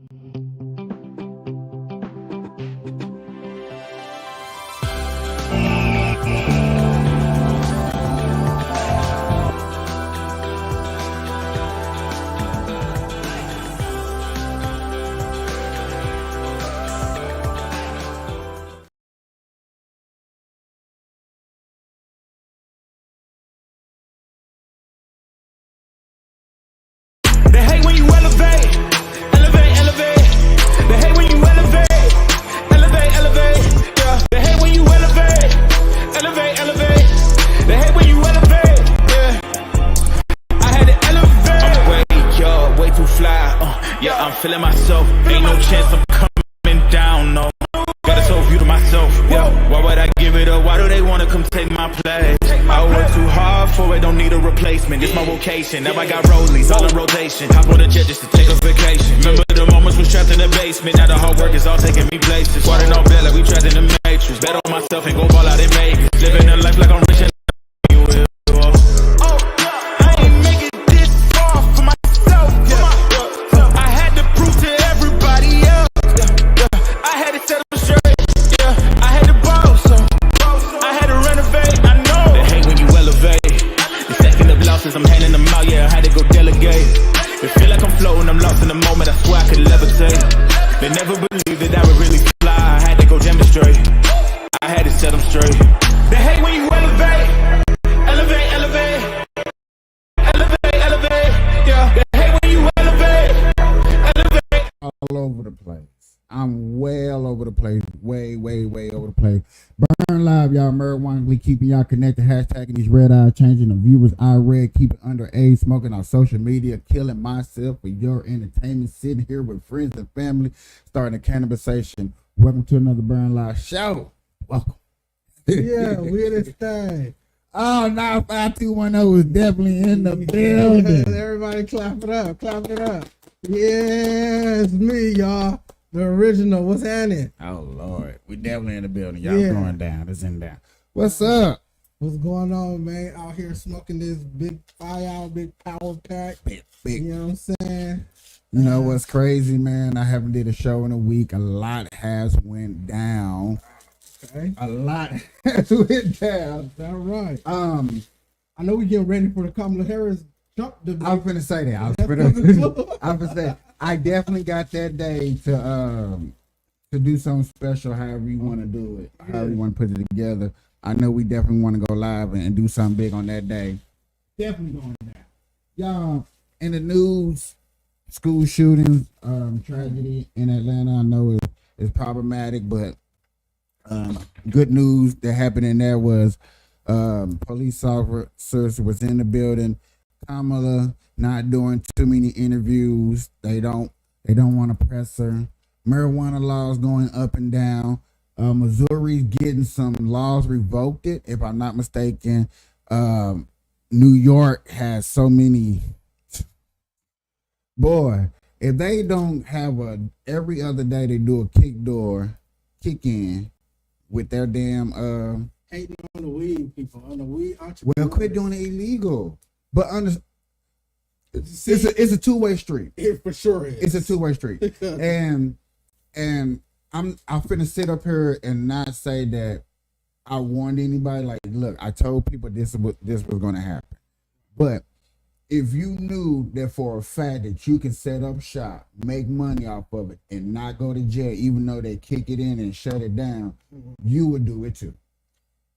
They hate when you elevate, elevate, elevate. They hate when you elevate, elevate, elevate. Yeah. They hate when you elevate, elevate, elevate. They hate when you elevate. Yeah. I had to elevate. I'm way too fly. Yeah, I'm feeling myself. Ain't no chance I'm coming down. No. Got a soul view to myself. Yeah. Why would I give it up? Why do they wanna come take my place? I work too hard for it, don't need a replacement. It's my vocation. Now I got rollies all in rotation. Hop on a jet just to take a vacation. Remember the moments we trapped in the basement. Now the hard work is all taking me places. Water on bed like we trapped in the matrix. Bet on myself and go ball out in Vegas. Living a life like I'm rich and you will. Oh, I ain't make it this far for myself. I had to prove to everybody else. I had to set them straight. I had to boss. I had to renovate. I know. They hate when you elevate. The second of losses, I'm handing them out. Yeah, I had to go delegate. It feel like I'm floating, I'm lost in the moment. I swear I could levitate. They never believed that I would really fly. I had to go demonstrate. I had to set them straight. They hate when you elevate, elevate, elevate, elevate, elevate. Yeah. They hate when you elevate, elevate. All over the place. I'm well over the place. Way over the place. Burn Live, y'all. Marijuana Glee, keeping y'all connected. Hashtagging these red eyes, changing the viewers I read, keeping underage, smoking on social media, killing myself for your entertainment, sitting here with friends and family, starting a cannabisation. Welcome to another Burn Live show. Welcome. Yeah, we in this thing. Oh, now 5210 is definitely in the building. Everybody clap it up, clap it up. Yeah, it's me, y'all. The original. What's happening? Oh, Lord. We definitely in the building. Y'all Yeah. going down. It's in down. What's up? What's going on, man? Out here smoking this big 5-hour, big power pack. Big. You know what I'm saying? You know what's crazy, man? I haven't did a show in a week. A lot has went down. Okay. A lot has went down. That's right. I I know we getting ready for the Kamala Harris Trump debate. was finna say that. I was finna say I definitely got that day to do something special. However you want to do it, however you want to put it together. I know we definitely want to go live and do something big on that day. Definitely going down. Y'all, in the news, school shootings, tragedy in Atlanta. I know it's problematic, but good news that happened in there was police officers was in the building. Kamala not doing too many interviews. They don't want to press her. Marijuana laws going up and down. Missouri's getting some laws revoked, if I'm not mistaken. New York has so many. Boy, if they don't have every other day they do a kick in with their damn Hating on the weed people, on the weed entrepreneurs. well, quit doing it illegal. But it's a two-way street. It for sure is. It's a two-way street. and I'm finna sit up here and not say that I warned anybody. Like, look, I told people this was gonna happen. But if you knew that for a fact that you can set up shop, make money off of it, and not go to jail, even though they kick it in and shut it down, you would do it too.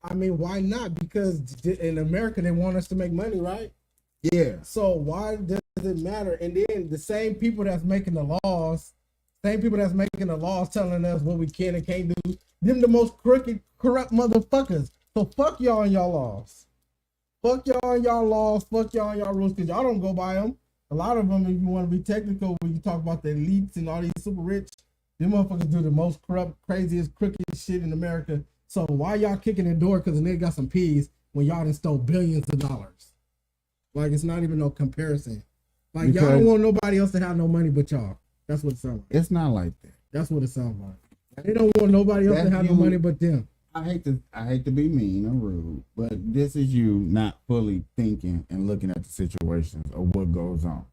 I mean, why not? Because in America, they want us to make money, right? Yeah. So why does it matter? And then the same people that's making the laws, telling us what we can and can't do, them the most crooked, corrupt motherfuckers. So fuck y'all and y'all laws. Fuck y'all and y'all laws. Fuck y'all and y'all rules, because y'all don't go by them. A lot of them, if you want to be technical, when you talk about the elites and all these super rich, them motherfuckers do the most corrupt, craziest, crooked shit in America. So why y'all kicking the door because the nigga got some peas when y'all done stole billions of dollars? Like, it's not even no comparison. Like, because y'all don't want nobody else to have no money but y'all. That's what it sounds like. It's not like that. That's what it sounds like. They don't want nobody else to have no money but them. I hate to be mean or rude, but this is you not fully thinking and looking at the situations of what goes on.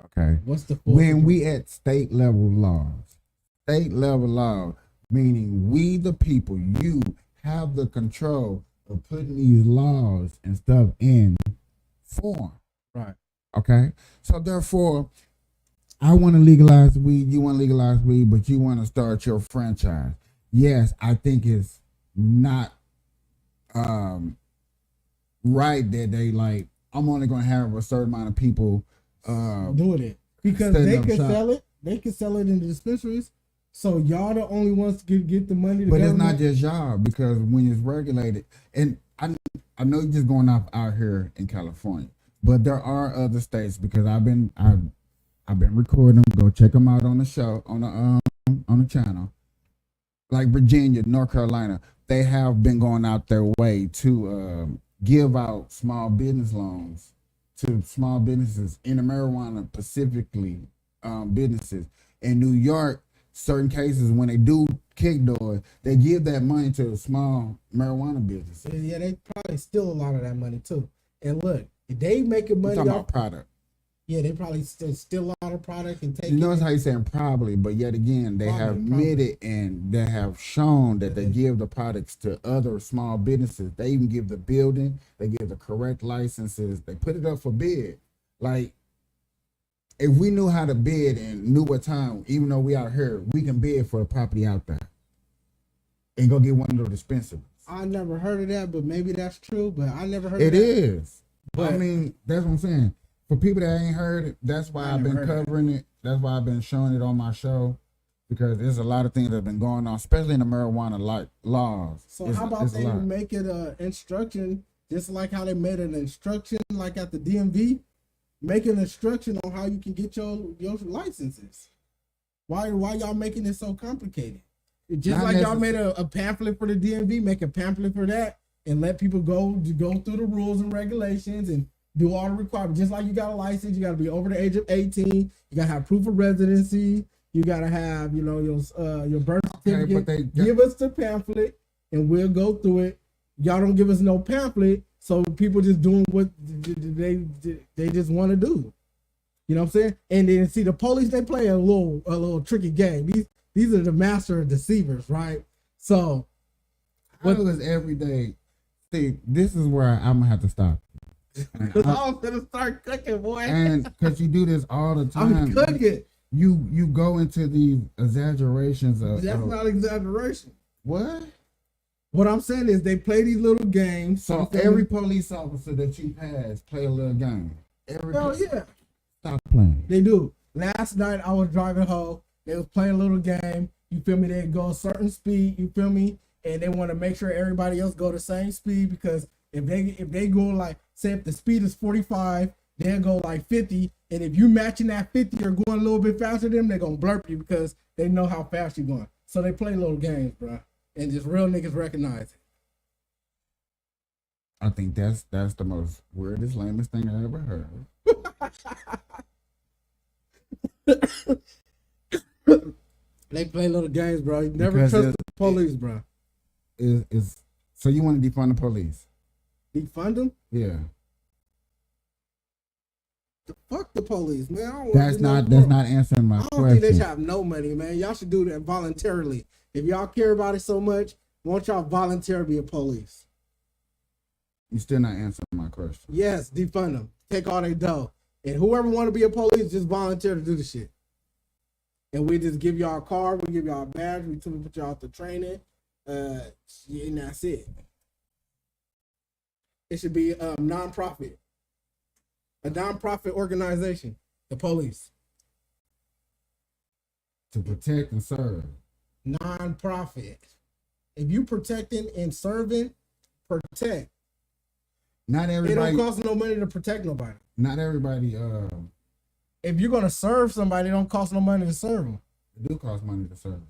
Okay. What's the full When control? we at state level law, meaning we the people, you have the control of putting these laws and stuff in form. Right. Okay. So therefore, I want to legalize weed, you want to legalize weed, but you want to start your franchise. Yes, I think it's not right that they like, I'm only gonna have a certain amount of people doing it because setting they up can shop. sell it. They can sell it in the dispensaries. So y'all the only ones to get the money. The But it's not government. just y'all, because when it's regulated, and I know you're just going off out here in California, but there are other states, because I've been recording them. Go check them out on the show on the channel. Like Virginia, North Carolina, they have been going out their way to give out small business loans to small businesses in the marijuana, specifically businesses. In New York, certain cases when they do kick doors, they give that money to small marijuana businesses. Yeah, they probably steal a lot of that money too. And look, if they making I'm money talking off, about product. yeah, they probably steal a lot of product and take You it. notice how you saying probably, but yet again, they have Probably. admitted and they have shown that they give the products to other small businesses. They even give the building, they give the correct licenses, they put it up for bid. Like, if we knew how to bid and knew what time, even though we out here, we can bid for the property out there and go get one of those dispensaries. I never heard of that, but maybe that's true. But I never heard It of that. is. But- I mean, that's what I'm saying. For people that ain't heard it, that's why I I've never been heard of covering it. That's why I've been showing it on my show, because there's a lot of things that have been going on, especially in the marijuana laws. So how about It's a they lot. make it an instruction, just like how they made an instruction, like at the DMV, make an instruction on how you can get your licenses. Why y'all making it so complicated? Just Not like y'all necess- made a pamphlet for the DMV, make a pamphlet for that, and let people go through the rules and regulations and do all the requirements. Just like you got a license, you got to be over the age of 18. You got to have proof of residency. You got to have, your birth Okay, certificate. but they Give us the pamphlet, and we'll go through it. Y'all don't give us no pamphlet, so people just doing what they just want to do. You know what I'm saying? And then see the police, they play a little tricky game. These are the master deceivers, right? So I do this every day. See, this is where I'm gonna have to stop. because I was gonna start cooking, boy. And because you do this all the time, I'm cooking. you go into these exaggerations of That's not exaggeration. what? What I'm saying is they play these little games. So You feel every me? police officer that you pass play a little game. Hell yeah, Stop playing. they do. Last night I was driving home. They was playing a little game. You feel me? They go a certain speed. You feel me? And they want to make sure everybody else go the same speed, because if they go like, say if the speed is 45, they'll go like 50. And if you matching that 50 or going a little bit faster than them, they're gonna blurp you because they know how fast you're going. So they play little games, bro. And just real niggas recognize it. I think that's the most weirdest, lamest thing I ever heard. They play little games, bro. You never Because trust it- the police, bro. Is so you want to defund the police? Defund them? Yeah. Fuck the police, man. I don't That's wanna not do no that's more. not answering my I don't think they question. should have no money, man. Y'all should do that voluntarily. If y'all care about it so much, won't y'all voluntarily be a police? You still not answering my question. Yes, defund them. Take all their dough. And whoever want to be a police, just volunteer to do the shit. And we just give y'all a card, we give y'all a badge, we put y'all to training. And that's it. It should be non-profit. A non-profit organization. The police. To protect and serve. Non-profit. If you protecting and serving, protect. Not It don't everybody. cost no money to protect nobody. Not everybody. If you're gonna serve somebody, it don't cost no money to serve them. It do cost money to serve.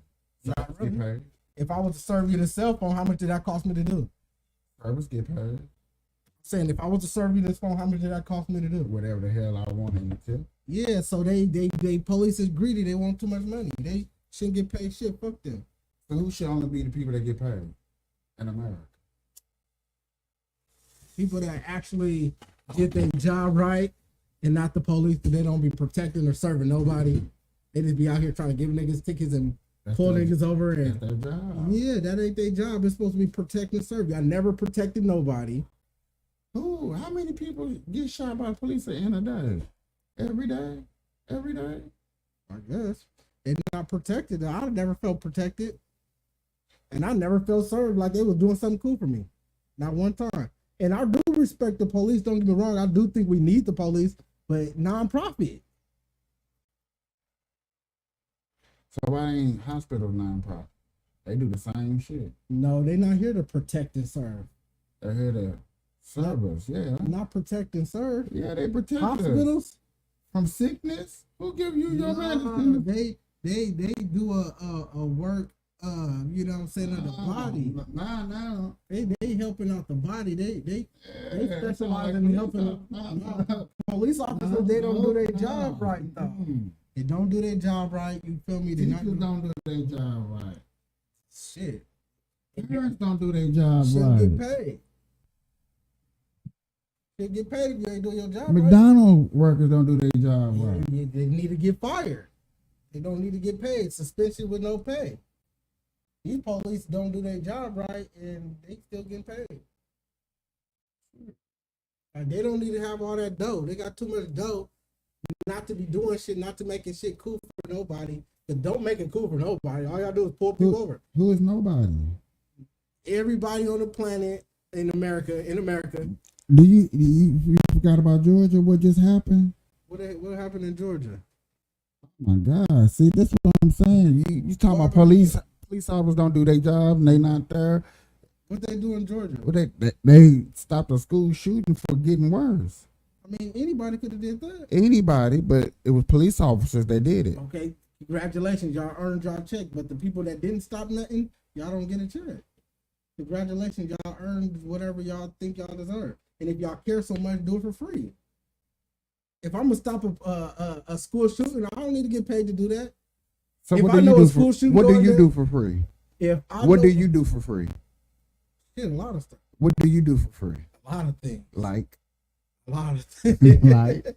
Not Service really. get paid. If I was to serve you the cell phone, how much did that cost me to do? Service get paid. Saying if I was to serve you this phone, how much did that cost me to do? Whatever the hell I want in the tip. Yeah, so they police is greedy. They want too much money. They shouldn't get paid shit. Fuck them. So who should only be the people that get paid in America? People that actually get their job right and not the police, because they don't be protecting or serving nobody. They just be out here trying to give niggas tickets and pull niggas over. And That's their job. yeah, that ain't their job. It's supposed to be protect and serve. Y'all never protected nobody. Ooh, how many people get shot by police at the end of the day? Every day? Every day? I guess they're not protected. I never felt protected, and I never felt served like they was doing something cool for me. Not one time. And I do respect the police. Don't get me wrong. I do think we need the police, but non-profit. So why ain't hospitals non-profit? They do the same shit. No, they're not here to protect and serve. They're here to serve us, yeah. Not protect and serve. Yeah, they protect us. Hospitals From sickness? Who give you your nah, medicine? they do a work. You know what I'm saying, of the body. Nah. They helping out the body. They specialize in helping. Police officers, they don't do their job right though. They don't do their job right. You feel me? They Teachers don't do their job right. shit. Parents don't do their job Should right. get paid. Should get paid if you ain't doing your job McDonald's workers don't do their job right. right. They need to get fired. They don't need to get paid. Suspension with no pay. These police don't do their job right, and they still getting paid. Like, they don't need to have all that dough. They got too much dough not to be doing shit, not to making shit cool for nobody. But don't make it cool for nobody. All y'all do is pull people over. Who is nobody? Everybody on the planet in America. Do you forgot about Georgia? What just happened? What happened in Georgia? Oh my God! See, that's what I'm saying. You talking about police officers don't do their job and they not there. What they do in Georgia? Well, they stopped a school shooting for getting worse. I mean, anybody could have did that. Anybody, but it was police officers that did it. Okay, congratulations, y'all earned y'all check. But the people that didn't stop nothing, y'all don't get a check. Congratulations, y'all earned whatever y'all think y'all deserve. And if y'all care so much, do it for free. If I'm gonna stop a school shooting, I don't need to get paid to do that. So If what I do know you a do school for? shooting What do going you there- do for free? If I What know, do you do for free? shit, a lot of stuff, What do you do for free? a lot of things, Like, a lot of things. like,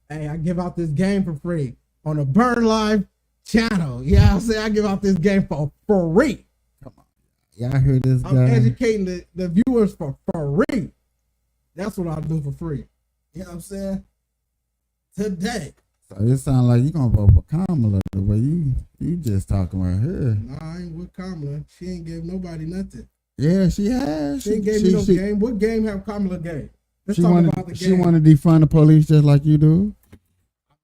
Hey, I give out this game for free on the Burn Live channel. Yeah, I'm saying I give out this game for free. y'all hear this I'm guy? educating the viewers for free. That's what I do for free. You know what I'm saying? Today. So it sounds like you gonna vote for Kamala the way you just talking right here. Nah, I ain't with Kamala. She ain't gave nobody nothing. Yeah, she has. She ain't gave me no game. What game have Kamala gave? Let's She talk wanted, about the she game. want to defund the police just like you do.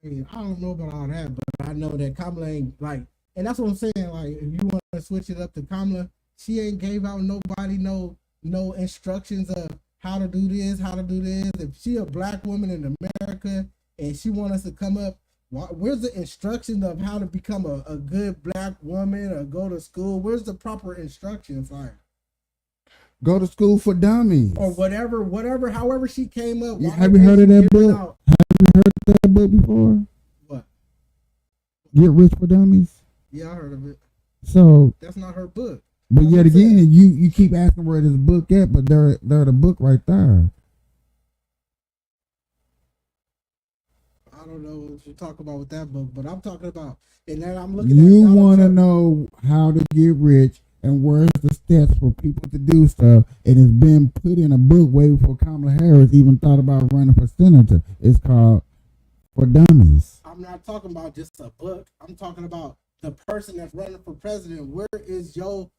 I mean, I don't know about all that, but I know that Kamala ain't like, and that's what I'm saying. Like, if you want to switch it up to Kamala, she ain't gave out nobody no instructions of how to do this, how to do this. If she a black woman in America and she want us to come up, where's the instructions of how to become a good black woman or go to school? Where's the proper instructions like? Go to school for dummies. Or whatever, however she came up. Yeah, have you heard of that book? Out, Have you heard of that book before? what? Get Rich for Dummies. Yeah, I heard of it. So, That's not her book. but I'm yet just saying. again, you keep asking where this book at, but they're the book right there. I don't know what you talk about with that book, but I'm talking about, and then I'm looking at You Donald want to Trump. know how to get rich and where's the steps for people to do stuff. And it's been put in a book way before Kamala Harris even thought about running for senator. It's called For Dummies. I'm not talking about just a book. I'm talking about the person that's running for president. Where is your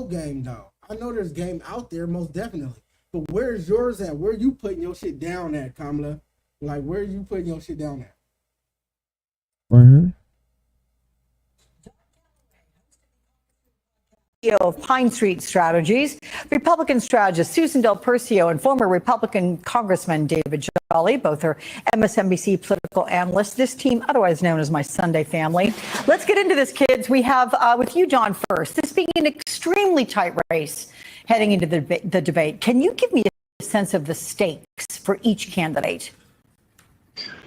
game though? I know there's game out there, most definitely. But where's yours at? Where you putting your shit down at, Kamala? Like, where are you putting your shit down at? Right here. Of Pine Street Strategies, Republican strategist Susan Del Percio and former Republican Congressman David Jolly, both are MSNBC political analysts. This team, otherwise known as my Sunday family. Let's get into this, kids. We have with you, John, first. This being an extremely tight race heading into the debate. Can you give me a sense of the stakes for each candidate?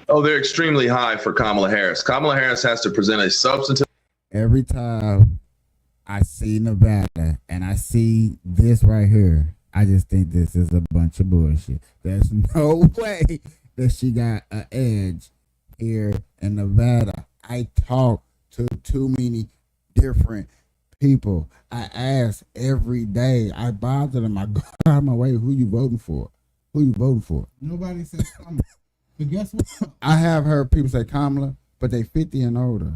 Oh, they're extremely high for Kamala Harris. Kamala Harris has to present a substantive. Every time I see Nevada and I see this right here, I just think this is a bunch of bullshit. There's no way that she got an edge here in Nevada. I talk to too many different people. I ask every day. I bother them. I go out of my way. Who you voting for? Who you voting for? Nobody says Kamala. But guess what? I have heard people say Kamala, but they 50 and older.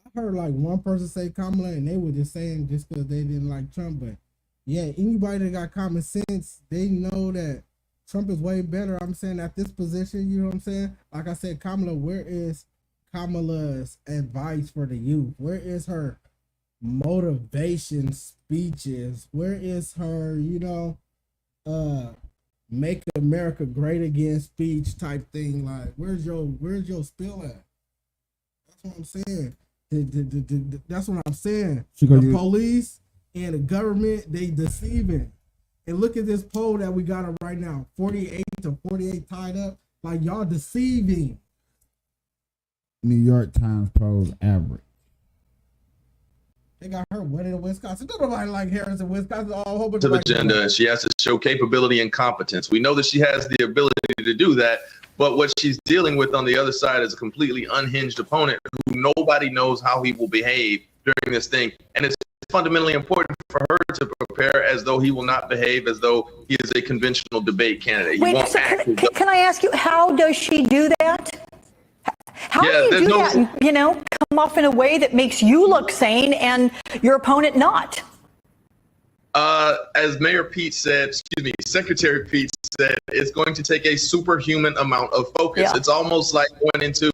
I heard like one person say Kamala, and they were just saying just because they didn't like Trump. But yeah, anybody that got common sense, they know that Trump is way better. I'm saying at this position, you know what I'm saying? Like I said, Kamala, where is Kamala's advice for the youth? Where is her motivation speeches? Where is her, make America great again speech type thing? Like, where's your spill at? That's what I'm saying. That's what I'm saying. The police and the government, they deceiving. And look at this poll that we got up right now. 48 to 48 tied up. Like, y'all deceiving. New York Times polls average. They got her winning in Wisconsin. Don't nobody like Harris in Wisconsin. A whole bunch of of agenda, and she has to show capability and competence. We know that she has the ability to do that, but what she's dealing with on the other side is a completely unhinged opponent who nobody knows how he will behave during this thing. And it's fundamentally important for her to prepare as though he will not behave as though he is a conventional debate candidate. Wait, so can I ask you, how does she do that? How do you do that and, come off in a way that makes you look sane and your opponent not? As Mayor Pete said, Secretary Pete said, it's going to take a superhuman amount of focus. Yeah. It's almost like going into,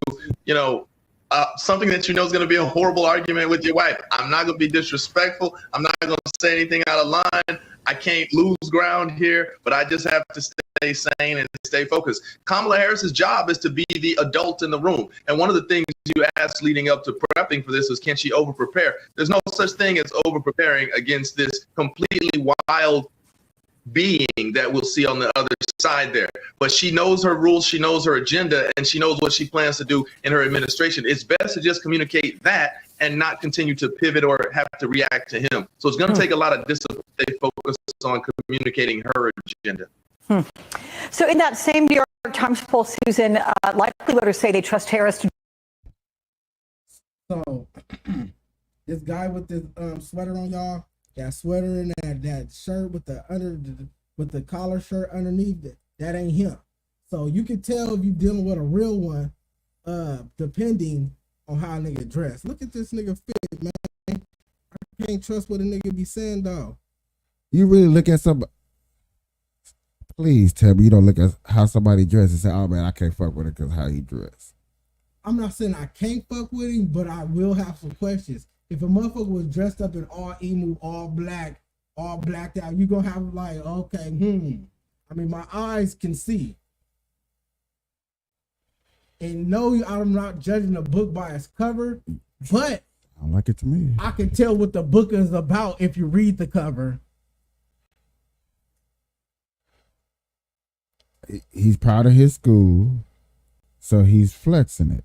something that is going to be a horrible argument with your wife. I'm not going to be disrespectful. I'm not going to say anything out of line. I can't lose ground here, but I just have to stay sane and stay focused. Kamala Harris's job is to be the adult in the room. And one of the things you asked leading up to prepping for this was, can she over-prepare? There's no such thing as over-preparing against this completely wild being that we'll see on the other side there. But she knows her rules, she knows her agenda, and she knows what she plans to do in her administration. It's best to just communicate that and not continue to pivot or have to react to him. So it's going to take a lot of discipline to stay focused on communicating her agenda. So in that same New York Times poll, Susan, likely voters say they trust Harris to. So this guy with this sweater on, y'all, that sweater and that shirt with the collar shirt underneath, that ain't him. So you can tell if you're dealing with a real one, depending on how a nigga dress. Look at this nigga fit, man. I can't trust what a nigga be saying, though. You really look at somebody. Please tell me you don't look at how somebody dresses and say, oh man, I can't fuck with it because how he dressed. I'm not saying I can't fuck with him, but I will have some questions. If a motherfucker was dressed up in all emu, all blacked out, you gonna have like, okay, I mean, my eyes can see. And no, I'm not judging a book by its cover, but I like it to me. I can tell what the book is about if you read the cover. He's proud of his school, so he's flexing it.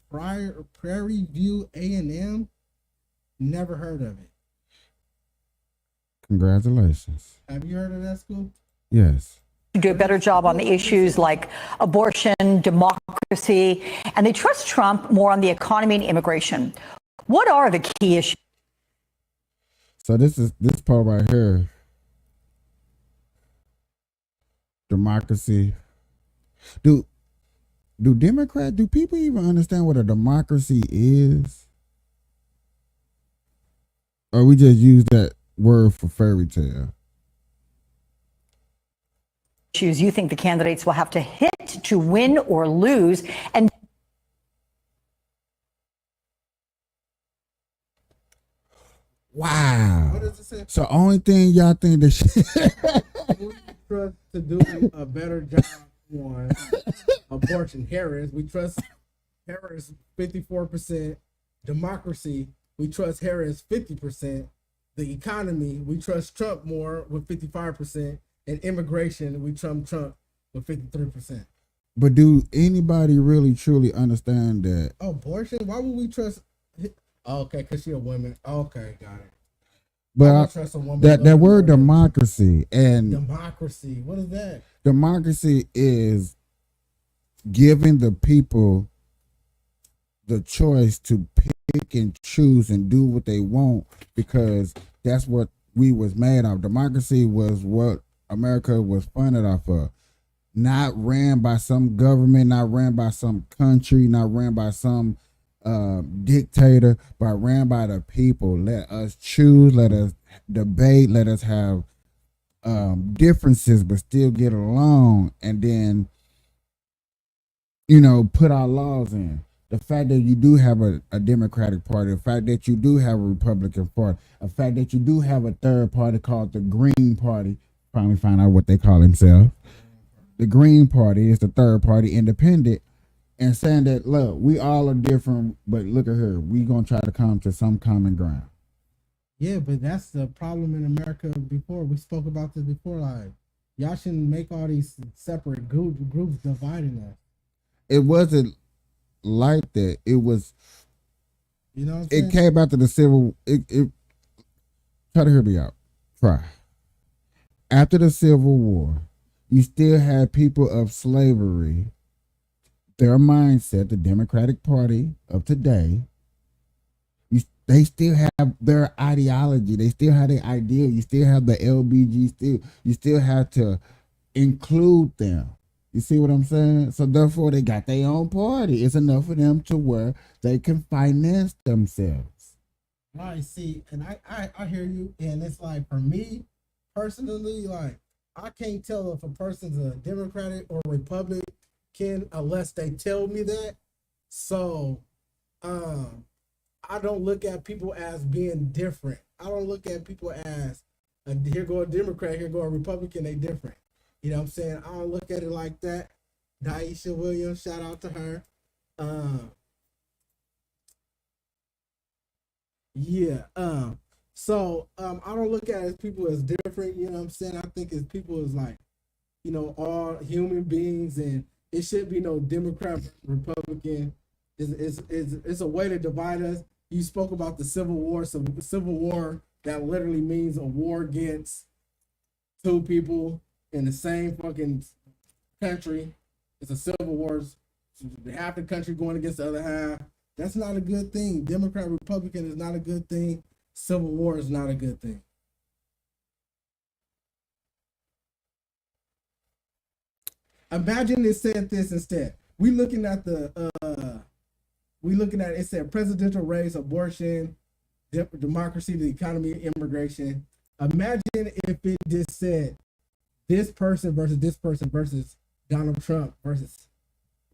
Prairie View A&M? Never heard of it. Congratulations. Have you heard of that school? Yes. Do a better job on the issues like abortion, democracy, and they trust Trump more on the economy and immigration. What are the key issues? So this part right here. Democracy. Do people even understand what a democracy is? Or we just use that word for fairy tale? Issues you think the candidates will have to hit to win or lose, and wow. What does it say? So only thing y'all think that We trust to do a better job on abortion. Harris, we trust Harris 54%. Democracy, we trust Harris 50%. The economy, we trust Trump more with 55%. And immigration, we trust Trump with 53%. But do anybody really truly understand that? Abortion? Why would we trust? Okay, because she a woman. Okay, got it. But trust a woman that word more than- democracy and democracy. What is that? democracy is giving the people the choice to pick and choose and do what they want, because that's what we was made of. Democracy was what America was funded off of. Not ran by some government, not ran by some country, not ran by some dictator, but ran by the people. Let us choose, let us debate, let us have differences, but still get along, and then, you know, put our laws in. The fact that you do have a Democratic Party, the fact that you do have a Republican Party, the fact that you do have a third party called the Green Party, finally find out what they call themselves. The Green Party is the third party, independent, and saying that, look, we all are different, but look at her, we gonna try to come to some common ground. Yeah, but that's the problem in America. Before we spoke about this before, like y'all shouldn't make all these separate groups dividing us. It wasn't like that. It was. You know what I'm saying? It came after the civil. It try to hear me out. Try. After the Civil War, you still had people of slavery. Their mindset, the Democratic Party of today, they still have their ideology. They still have their ideal. You still have the LBG. You still have to include them. You see what I'm saying? So therefore, they got their own party. It's enough for them to where they can finance themselves. I see, and I hear you, and it's like, for me personally, like, I can't tell if a person's a Democratic or Republican unless they tell me that. So, I don't look at people as being different. I don't look at people as here go a Democrat, here go a Republican. They different. You know what I'm saying? I don't look at it like that. Daisha Williams, shout out to her. So I don't look at it as people as different. You know what I'm saying? I think as people as like, you know, all human beings, and it should be no Democrat, Republican. It's a way to divide us. You spoke about the Civil War. So the Civil War, that literally means a war against two people in the same fucking country. It's a civil war. Half the country going against the other half. That's not a good thing. Democrat, Republican is not a good thing. Civil war is not a good thing. Imagine it said this instead. We looking at it said presidential race, abortion, democracy, the economy, immigration. Imagine if it just said this person versus Donald Trump versus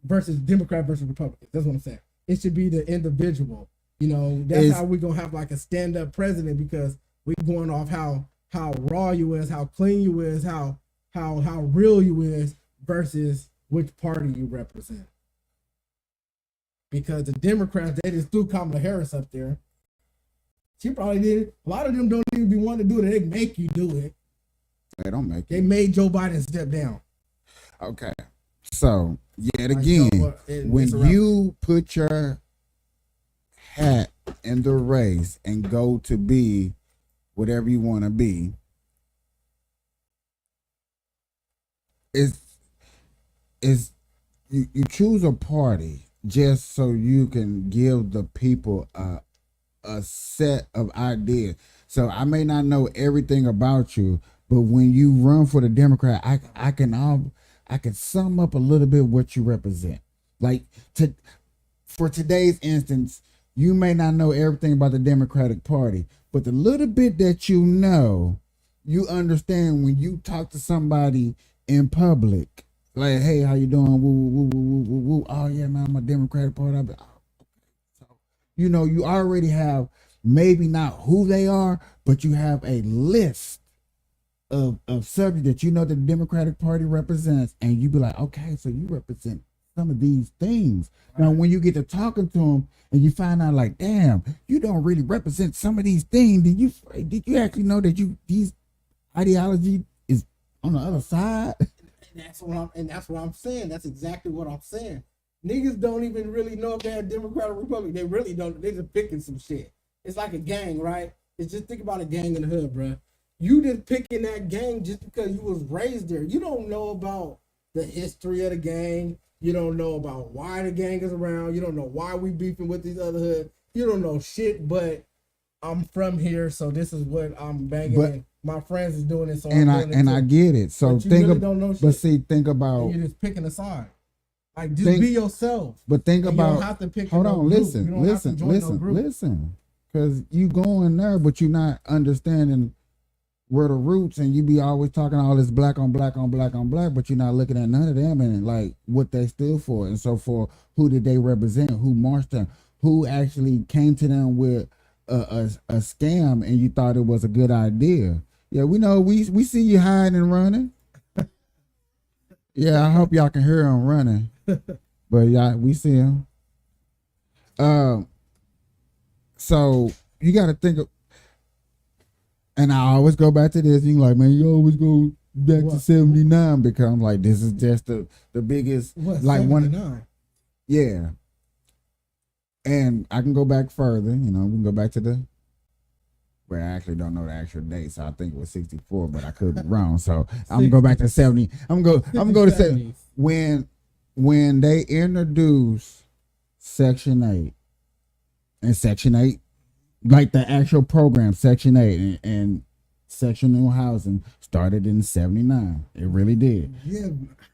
Democrat versus Republican. That's what I'm saying. It should be the individual. You know, that's how we're gonna have like a stand-up president, because we're going off how raw you is, how clean you is, how real you is, versus which party you represent. Because the Democrats, they just threw Kamala Harris up there. She probably did. A lot of them don't even be wanting to do it. They make you do it. They don't make They it. made Joe Biden step down. Okay. So, yet again, when you put your hat in the race and go to be whatever you want to be, is you choose a party just so you can give the people a set of ideas. So I may not know everything about you, but when you run for the Democrat, I can sum up a little bit what you represent. Like for today's instance, you may not know everything about the Democratic Party, but the little bit that you know, you understand when you talk to somebody in public. Like, hey, how you doing? Woo, woo, woo, woo, woo, woo. Oh yeah, man, I'm a Democratic Party. So, you know, you already have maybe not who they are, but you have a list of subjects that you know that the Democratic Party represents, and you be like, okay, so you represent some of these things. Now, when you get to talking to them and you find out, like, damn, you don't really represent some of these things. Did you actually know that these ideology is on the other side? And that's what I'm saying. That's exactly what I'm saying. Niggas don't even really know if they're Democrat or Republican. They really don't. They're just picking some shit. It's like a gang, right? is just think about a gang in the hood, bro. You just picking that gang just because you was raised there. You don't know about the history of the gang. You don't know about why the gang is around. You don't know why we beefing with these other hood. You don't know shit, but I'm from here, so this is what I'm banging. But- in. My friends is doing it, so And I'm doing it and too. I get it. So But you think really about, don't know shit. but see, think about, And you're just picking a side. Like, just Think- be yourself. but think And you don't about. have to pick Hold no on, group. You listen, don't have to listen, join no listen, group. listen. Because you going there, but you're not understanding where the roots, and you be always talking all this black on black on black on black, but you're not looking at none of them and like what they stood for, and so for who did they represent, who marched them, who actually came to them with a scam, and you thought it was a good idea. Yeah, we know we see you hiding and running. Yeah, I hope y'all can hear him running, but yeah, we see him. So you got to think of, and I always go back to this. You like, man, you always go back to What? 79 because I'm like, this is just the biggest, What, like one, 79? yeah. And I can go back further. You know, we can go back to the. Well, I actually don't know the actual date, so I think it was 64, but I could be wrong. So I'm gonna go back to 70. I'm gonna go to 70 when they introduced Section 8, and Section 8, like the actual program, Section 8 and sectional housing started in 79. It really did.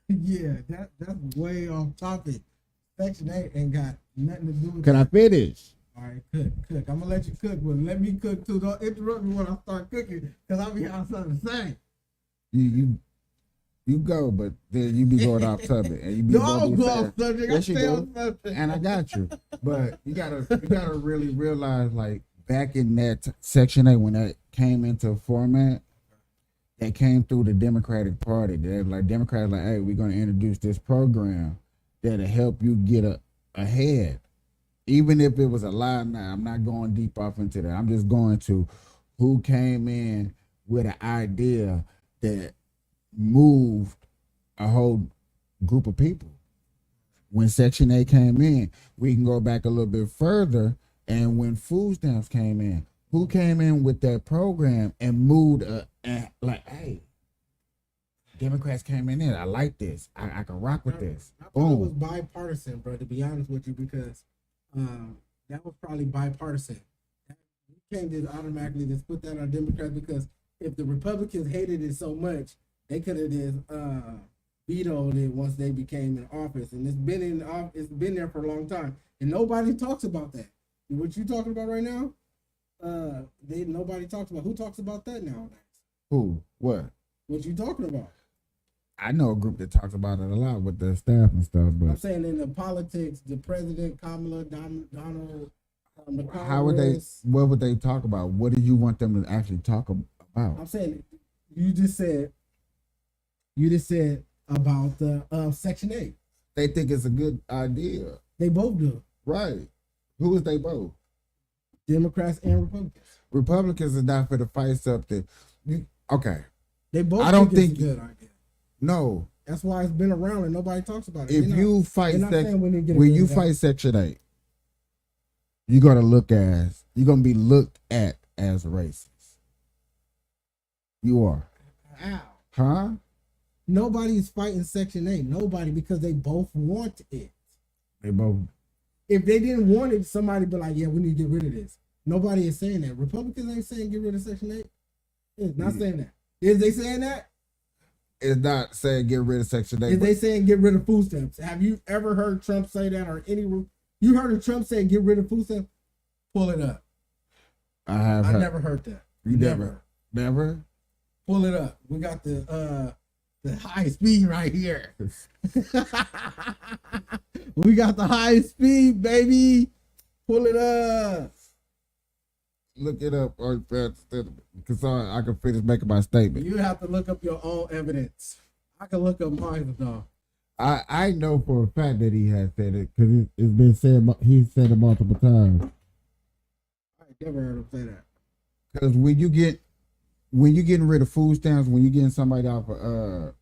Yeah, that's way off topic. Section 8 ain't got nothing to do with Can I finish? All right, cook. I'm gonna let you cook, but let me cook too. Don't interrupt me when I start cooking, because I'll be having something to say. You go, but then you be going off subject, and you be No, both I'll be go fair. off subject. Yes, you I stay do. on subject. And I got you, but you gotta really realize, like back in that Section 8 when that came into format, that came through the Democratic Party. They're like Democrats, like, hey, we're gonna introduce this program that'll help you get ahead. Even if it was a lie, now I'm not going deep off into that. I'm just going to who came in with an idea that moved a whole group of people. When Section 8 came in, we can go back a little bit further, and when food stamps came in, who came in with that program and moved like, hey, Democrats came in there. I like this. I can rock with this. I thought it was Boom. bipartisan, bro, to be honest with you, because that was probably bipartisan. You can't just automatically just put that on Democrats, because if the Republicans hated it so much, they could have just vetoed it once they became in office. And it's been there for a long time, and nobody talks about that. What you talking about right now? Nobody talks about. Who talks about that nowadays? Who? What? What you talking about? I know a group that talks about it a lot with the staff and stuff, I'm but saying in the politics, the president, Kamala, Donald, the how would they? Congress. What would they talk about? What do you want them to actually talk about? I'm saying you just said about the Section 8. They think it's a good idea, They both do. right? Who is they both? Democrats and Republicans. Republicans are not for to fight something. Okay, They both. I don't it's a think- good idea. no. That's why it's been around and nobody talks about it. If They're you not- fight they're not saying we need to get when rid you of that. fight Section 8, you're gonna be looked at as racist. You are, Ow. huh? Nobody's fighting Section 8. Nobody, because they both want it. They both. If they didn't want it, somebody be like, yeah, we need to get rid of this. Nobody is saying that. Republicans ain't saying get rid of Section 8. It's not saying that. Is they saying that? It's not saying get rid of Section 8. Is but they saying get rid of food stamps? Have you ever heard Trump say that, or you heard of Trump saying get rid of food stamps? Pull it up. I have. I heard. never heard that. You never. Pull it up. We got the high speed right here. We got the high speed, baby. Pull it up. Look it up, or because I can finish making my statement. You have to look up your own evidence. I can look up mine though. I know for a fact that he has said it because it's been said. He said it multiple times. I never heard him say that. Because when you getting rid of food stamps, when you getting somebody off of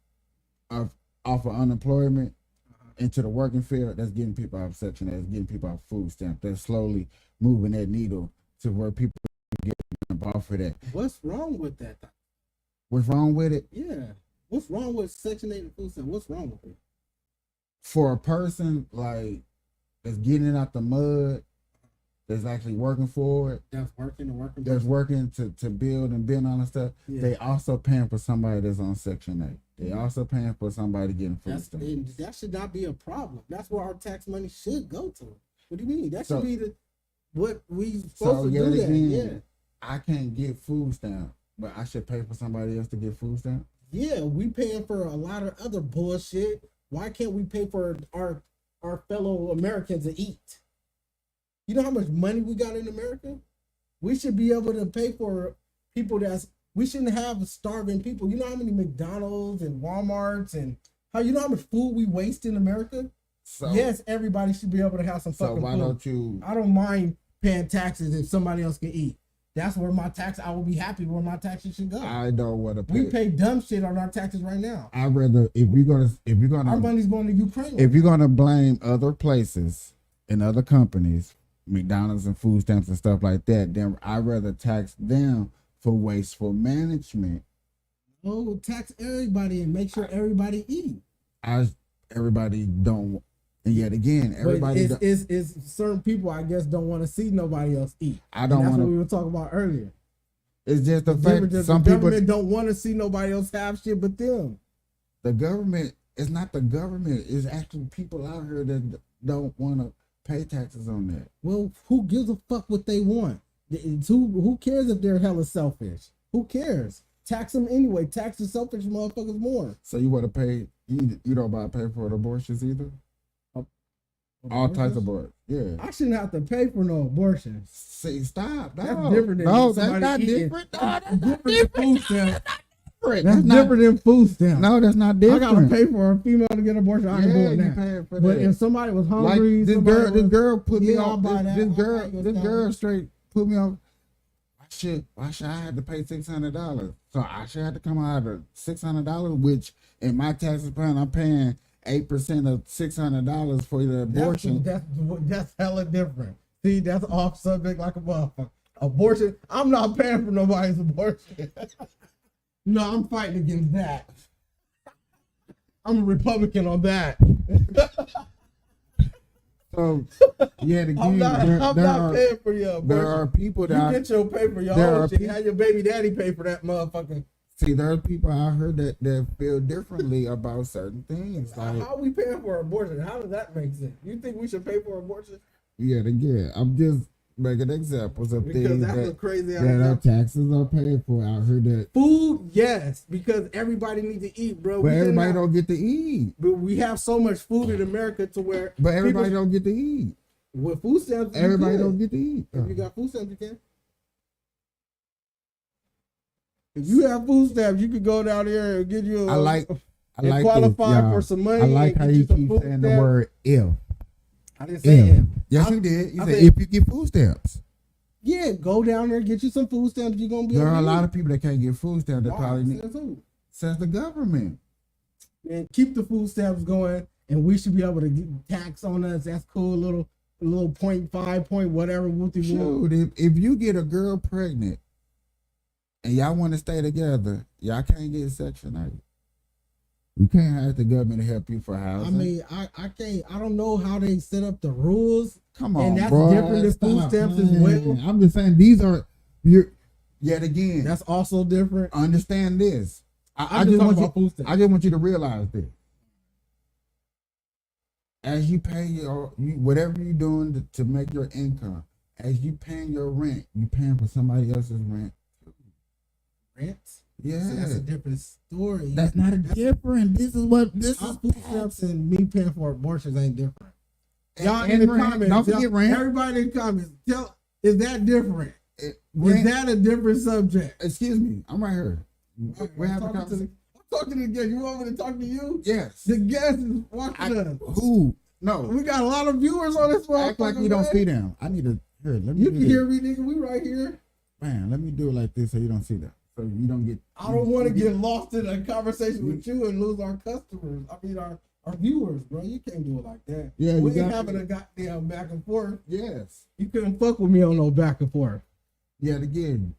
unemployment into the working field, that's getting people out of Section 8, that's getting people off food stamps. That's slowly moving that needle to where people get jump off of that. What's wrong with that? What's wrong with it? Yeah. What's wrong with Section 8 and food stamps? What's wrong with it? For a person like that's getting it out the mud, that's actually working for it, That's working. that's working to build and build on and stuff, Yeah. they also paying for somebody that's on Section 8. They also paying for somebody getting food That's, stamps. and that should not be a problem. That's where our tax money should go to. What do you mean? That So- should be what we So supposed to yet do that. again, Yeah. I can't get food stamps, but I should pay for somebody else to get food stamps. Yeah, we paying for a lot of other bullshit. Why can't we pay for our fellow Americans to eat? You know how much money we got in America? We should be able to pay for people we shouldn't have starving people. You know how many McDonald's and Walmarts and you know how much food we waste in America? So Yes, everybody should be able to have some So fucking why food. don't you? I don't mind paying taxes if somebody else can eat. That's where I will be happy where my taxes should go. I don't want to pay. We pay dumb shit on our taxes right now. I'd rather if you're Our gonna money's going to Ukraine. if you're gonna blame other places and other companies, McDonald's and food stamps and stuff like that, then I'd rather tax them for wasteful management. Oh, tax everybody and make sure everybody eat. Everybody don't, and yet again, everybody. But it's certain people I guess don't want to see nobody else eat. I don't And that's want what we to. were talking about earlier. It's just the Different fact than some the people. government don't want to see nobody else have shit but them. The government is not the government. It's actually people out here that don't want to pay taxes on that. Well, who gives a fuck what they want? Who cares if they're hella selfish? Who cares? Tax them anyway. Tax the selfish motherfuckers more. So you want to pay? You don't want to pay for the abortions either. All types of abortions. Yeah. I shouldn't have to pay for no abortion. See, stop. No, That's different than no, that's somebody not eating. different. No, that's Different not than different. food stamps. That's That's not- different than food stamps. No, that's not I different. gotta pay for a female to get an abortion. I can do Yeah, it you now. paying for But that. if somebody was Like hungry, this girl put me Yeah, I'll on. buy that. This I'll girl, buy your this stuff. girl straight put me on. Why should I have to pay $600? So I should have to come out of $600, which in my taxes plan I'm paying 8% of $600 for the abortion. That's hella different. See, that's off subject like a motherfucker. Abortion. I'm not paying for nobody's abortion. No, I'm fighting against that. I'm a Republican on that. So yet again, I'm not paying for your abortion. there are people You that get your pay for your there own are shit. people- Have your baby daddy pay for that motherfucker. see there are people out here that feel differently about certain things. Like How are we paying for abortion? How does that make sense? You think we should pay for abortion? yet again, I'm just making examples of Because things that's a that crazy our idea. taxes are paid for out here. That Food, yes, because everybody needs to eat, bro. but We everybody cannot- don't get to eat. But we have so much food in America to where But everybody people- don't get to eat. with food stamps. you Everybody could. don't get to eat. If you got food stamps, you can. If you have food stamps, you could go down there and get you. I like and this, qualify y'all. for some money. I like and how get you some keep food saying the stamps. word if. I didn't say If. it. Yes, I- you did. You I said said- if you get food stamps. Yeah, go down there, get you some food stamps. You're gonna be. There able are a to lot eat. of people that can't get food stamps that Why? probably need. Says who? Says the government. And keep the food stamps going, and we should be able to get tax on us. That's cool, little 0.5 point whatever. Shoot, if you get a girl pregnant and y'all want to stay together, y'all can't get Section 8. You can't have the government to help you for I housing. mean, I can't. I don't know how they set up the rules. Come on, and that's bro. different than food Stop, stamps as man. well. I'm just saying these are you're yet again. That's also different. Understand this. I I'm just want talking you. about food stamps. I just want you to realize this. As you pay whatever you're doing to make your income, as you paying your rent, you paying for somebody else's rent. Rent. Yeah, So that's a different story. that's not a different. This is Our food stamps and me paying for abortions ain't different. And- Y'all and in the rent. comments, Don't forget y'all- rent. everybody in the comments, is that different? Rent- Is that a different subject? Excuse me, I'm right here. We're having a I'm conversation. talking to the guest. You want me to talk to you? Yes. The guest is watching us. Who? No. We got a lot of viewers on this one. Act like we don't see them. I need to here. Let me. You do can this. hear me, nigga. We right here. Man, let me do it like this so you don't see that. So you don't get. I don't want to get lost in a conversation with you and lose our customers. I mean, our viewers, bro. You can't do it like that. Yeah, you we ain't got- having a goddamn back and forth. Yes. You couldn't fuck with me on no back and forth. Yet again,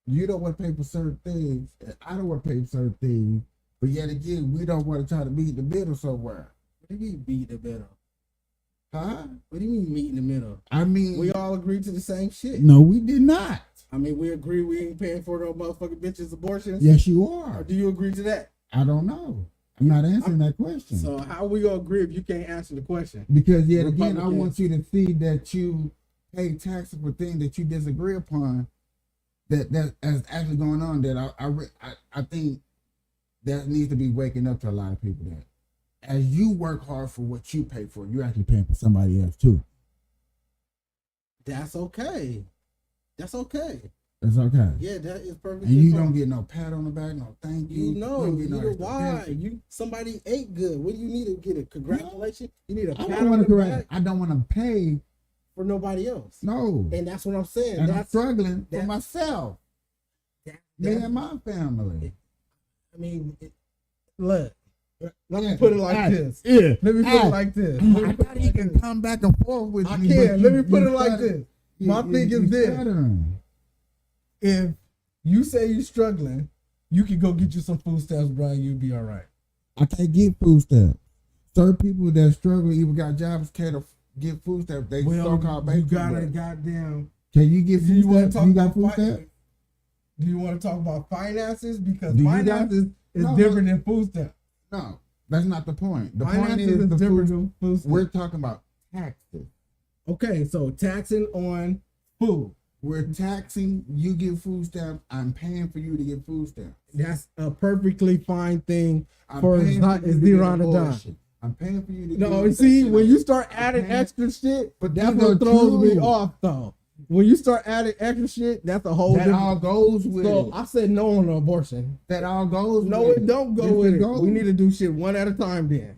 You don't want to pay for certain things. And I don't want to pay for certain things. But yet again, we don't want to try to meet the middle somewhere. What do you mean meet in the middle? Huh? What do you mean meet in the middle? I mean, We all agreed to the same shit. no, we did not. I mean, we agree we ain't paying for no motherfucking bitches' abortions. Yes, you Or are. do you agree to that? I don't know. I'm not answering that question. So how we gonna agree if you can't answer the question? Because yet again, I Republicans- want you to see that you pay taxes for things that you disagree upon. That is actually going on. That I think that needs to be waking up to a lot of people. That as you work hard for what you pay for, you're actually paying for somebody else too. That's okay. That's okay. That's okay. Yeah, that is perfectly And you fine. don't get no pat on the back, no thank you. You know, don't get you no know extra why? benefit. You somebody ate good. What do you need to get a congratulations? You need a I pat don't on want the to correct. back I don't want to pay. for nobody else. No. And that's what I'm saying. And I'm That's struggling for that- myself, that, me that- and my family. I mean, look. Let me Yeah. put it like Ah, this. Yeah. Let me put Ah, it like this. I thought he can come back and forth with I me. can. but Let me you- put you it like stutter- this. My thing is this. stuttering. If you say you're struggling, you can go get you some food stamps, Brian. You'll be all right. I can't get food stamps. Certain people that struggle, even got jobs, can't get food stamps. They so-called you basic. gotta work. goddamn. Can you get Do food you want to stamps? talk You got about food finance? stamps? Do you want to talk about finances? Because Do you got- finances is No, different than food stamps. No, that's not the point. The point Finances is is the different food. than food stamps. We're talking about taxes. Okay, so taxing on food. We're taxing. You get food stamps. I'm paying for you to get food stamps. That's a perfectly fine thing I'm for paying not for you as to get Deron the Don. abortion. I'm paying for you to No, get see, section when eight. you start adding paying- extra shit, But that's these what are throws me true. off, though. When you start adding extra shit, that's a whole That all different. goes with So it. I said no on abortion. That all goes No, with it don't go Yes, with it. goes. We need to do shit one at a time. Then,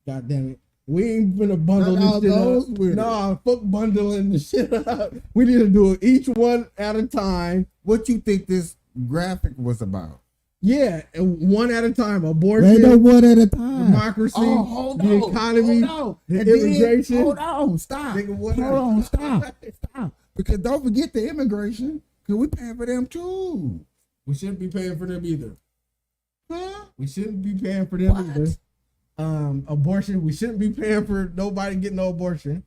God damn it, we ain't gonna bundle That all this shit goes up. with it. Nah, fuck bundling the shit up. We need to do it each one at a time. What you think this graphic was about? Yeah, and one at a time. Abortion, They know one at a time. democracy, Oh, hold the on, economy, hold on. the And then- immigration. Hold on, stop. Nigga, what Hold at a on, time? stop. Because don't forget the immigration. Cause we paying for them too. We shouldn't be paying for them either. Huh? We shouldn't be paying for them What? either. Abortion, we shouldn't be paying for nobody getting no abortion.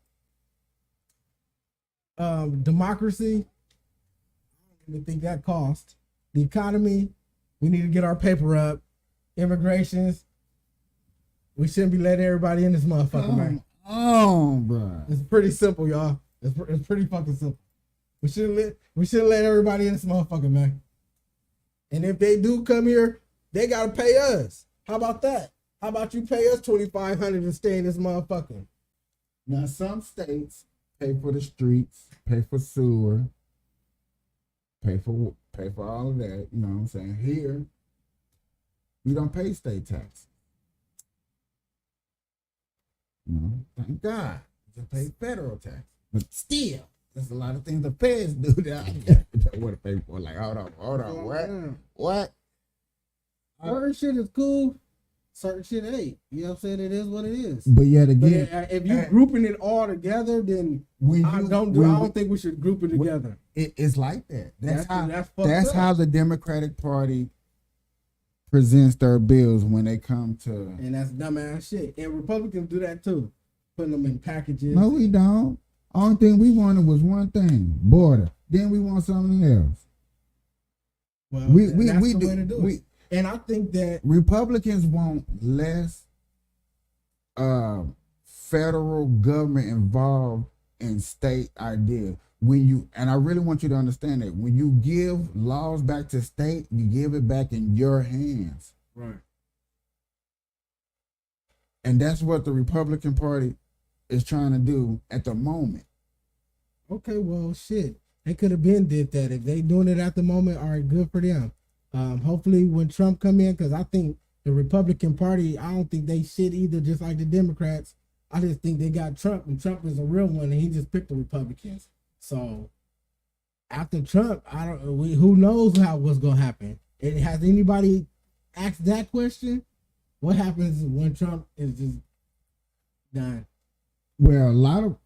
Democracy, I don't even think that cost. The economy, we need to get our paper up. Immigrations, we shouldn't be letting everybody in this motherfucker, man. Oh, bro. It's pretty simple, y'all. It's pretty fucking simple. We shouldn't let everybody in this motherfucker, man. And if they do come here, they gotta pay us. How about that? How about you pay us $2,500 and stay in this motherfucker? Now some states pay for the streets, pay for sewer, pay for all of that. You know what I'm saying? Here, we don't pay state tax. You know, thank God. We just pay federal tax. But still, there's a lot of things the feds do that I don't want to pay for. Like, hold on, what? What? Certain shit is cool. Certain shit ain't. You know what I'm saying? It is what it is. But yet But again, if you grouping it all together, then when I you don't think we should group it together. it's like that. That's fucked up. how the Democratic Party presents their bills when they come to. And that's dumbass shit. And Republicans do that too. Putting them in packages. No, we don't. Only thing we wanted was one thing: border. Then we want something else. Well, We that's we the way to do. do it. And I think that Republicans want less federal government involved in state ideas. When you, and I really want you to understand that when you give laws back to state, you give it back in your hands. right. And that's what the Republican Party is trying to do at the moment. Okay, well, shit. They could have been did that. If they doing it at the moment, all right, good for them. Hopefully when Trump come in, because I think the Republican Party, I don't think they shit either, just like the Democrats. I just think they got Trump, and Trump is a real one, and he just picked the Republicans. So after Trump, who knows what's gonna happen? And has anybody asked that question? What happens when Trump is just done? Well, a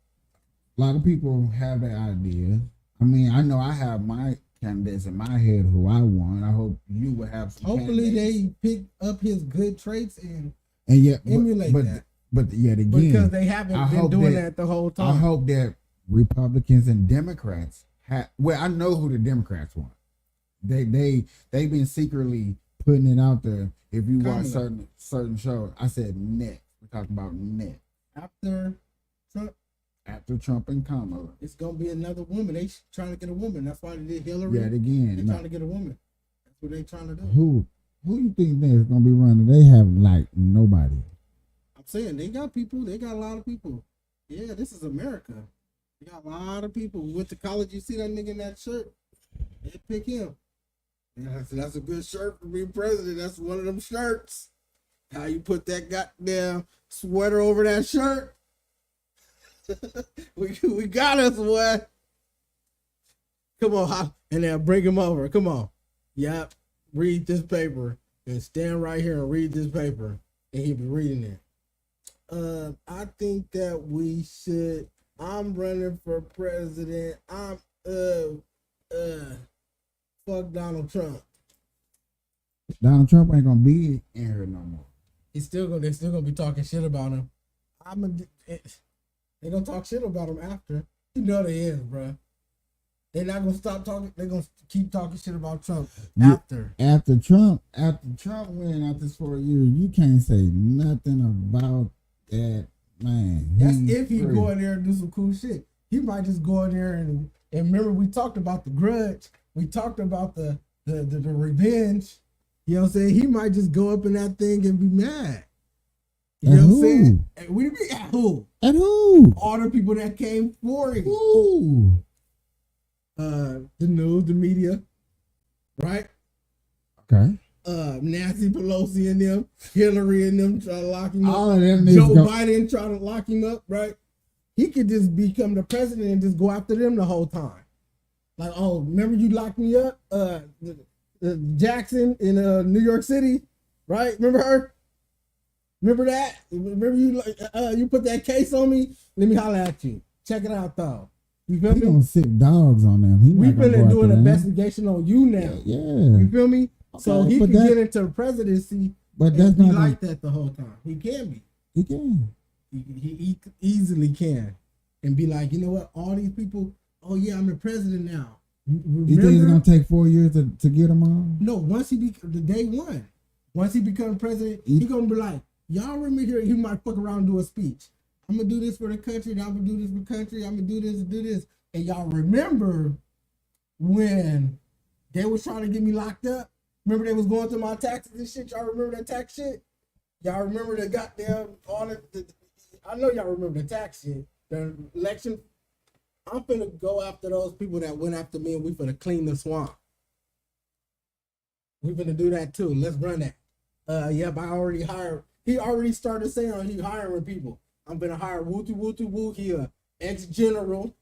lot of people have that idea. I mean, I know I have my candidates in my head who I want. I hope you will have some. Hopefully candidates. they pick up his good traits and yet emulate that. But yet again, Because they haven't I been hope doing that- that the whole I time. hope that Republicans and Democrats well, I know who the Democrats want. They've been secretly putting it out there. If you watch certain shows, I said next. We're talking about next After Trump, after Trump and Kamala. it's gonna be another woman. They trying to get a woman. That's why they did Hillary. Yet again, They're no. trying to get a woman. That's what they trying to do. Who you think they're gonna be running? They have like nobody. I'm saying they got people. They got a lot of people. Yeah, this is America. They got a lot of people who went to college. You see that nigga in that shirt? They pick him. Yeah, that's a good shirt for being president. That's one of them shirts. How you put that goddamn sweater over that shirt? we got us, boy. Come on, and then bring him over. Come on. Yep. Read this paper and stand right here and read this paper, and he'll be reading it. I think that we should. I'm running for president. Fuck Donald Trump. Donald Trump ain't gonna be in here no more. They're still gonna be talking shit about him. They gonna talk shit about him after. You know they is, bro. They're not gonna stop talking. They're gonna keep talking shit about Trump after. After Trump went out this 4 years, you can't say nothing about that man. That's He's if he free. go in there and do some cool shit. He might just go in there and remember we talked about the grudge. We talked about the revenge. You know what I'm saying? He might just go up in that thing and be mad. You At know what I'm who? saying? And we be at who? At who? All the people that came for him. Who? The news, the media, right? Okay. Nancy Pelosi and them, Hillary and them try to lock him up. All of them Joe niggas Biden try to lock him up, right? He could just become the president and just go after them the whole time. Like, oh, remember you locked me up? Jackson in New York City, right? Remember her? Remember that? Remember you put that case on me? Let me holler at you. Check it out, though. You feel He me? gonna sick dogs on them. He We not gonna finna go do an after them. investigation on you now. Yeah. You feel me? So Okay, he but can that- get into the presidency But and that's be not like that the whole time. He can be. he can. He easily can. And be like, you know what? All these people, oh yeah, I'm the president now. You think it's gonna take 4 years to get them on? No, once he the day one, once he becomes president, he gonna be like, y'all remember here, he might fuck around and do a speech. I'm gonna do this for the country, and I'm gonna do this for the country, I'm gonna do this and do this. And y'all remember when they was trying to get me locked up? Remember they was going through my taxes and shit? Y'all remember that tax shit? Y'all remember the goddamn I know y'all remember the tax shit. The election. I'm finna go after those people that went after me, and we finna clean the swamp. We finna do that too. Let's run that. Yep, I already hired. He already started saying he hiring people. I'm gonna hire Woo here, ex-general.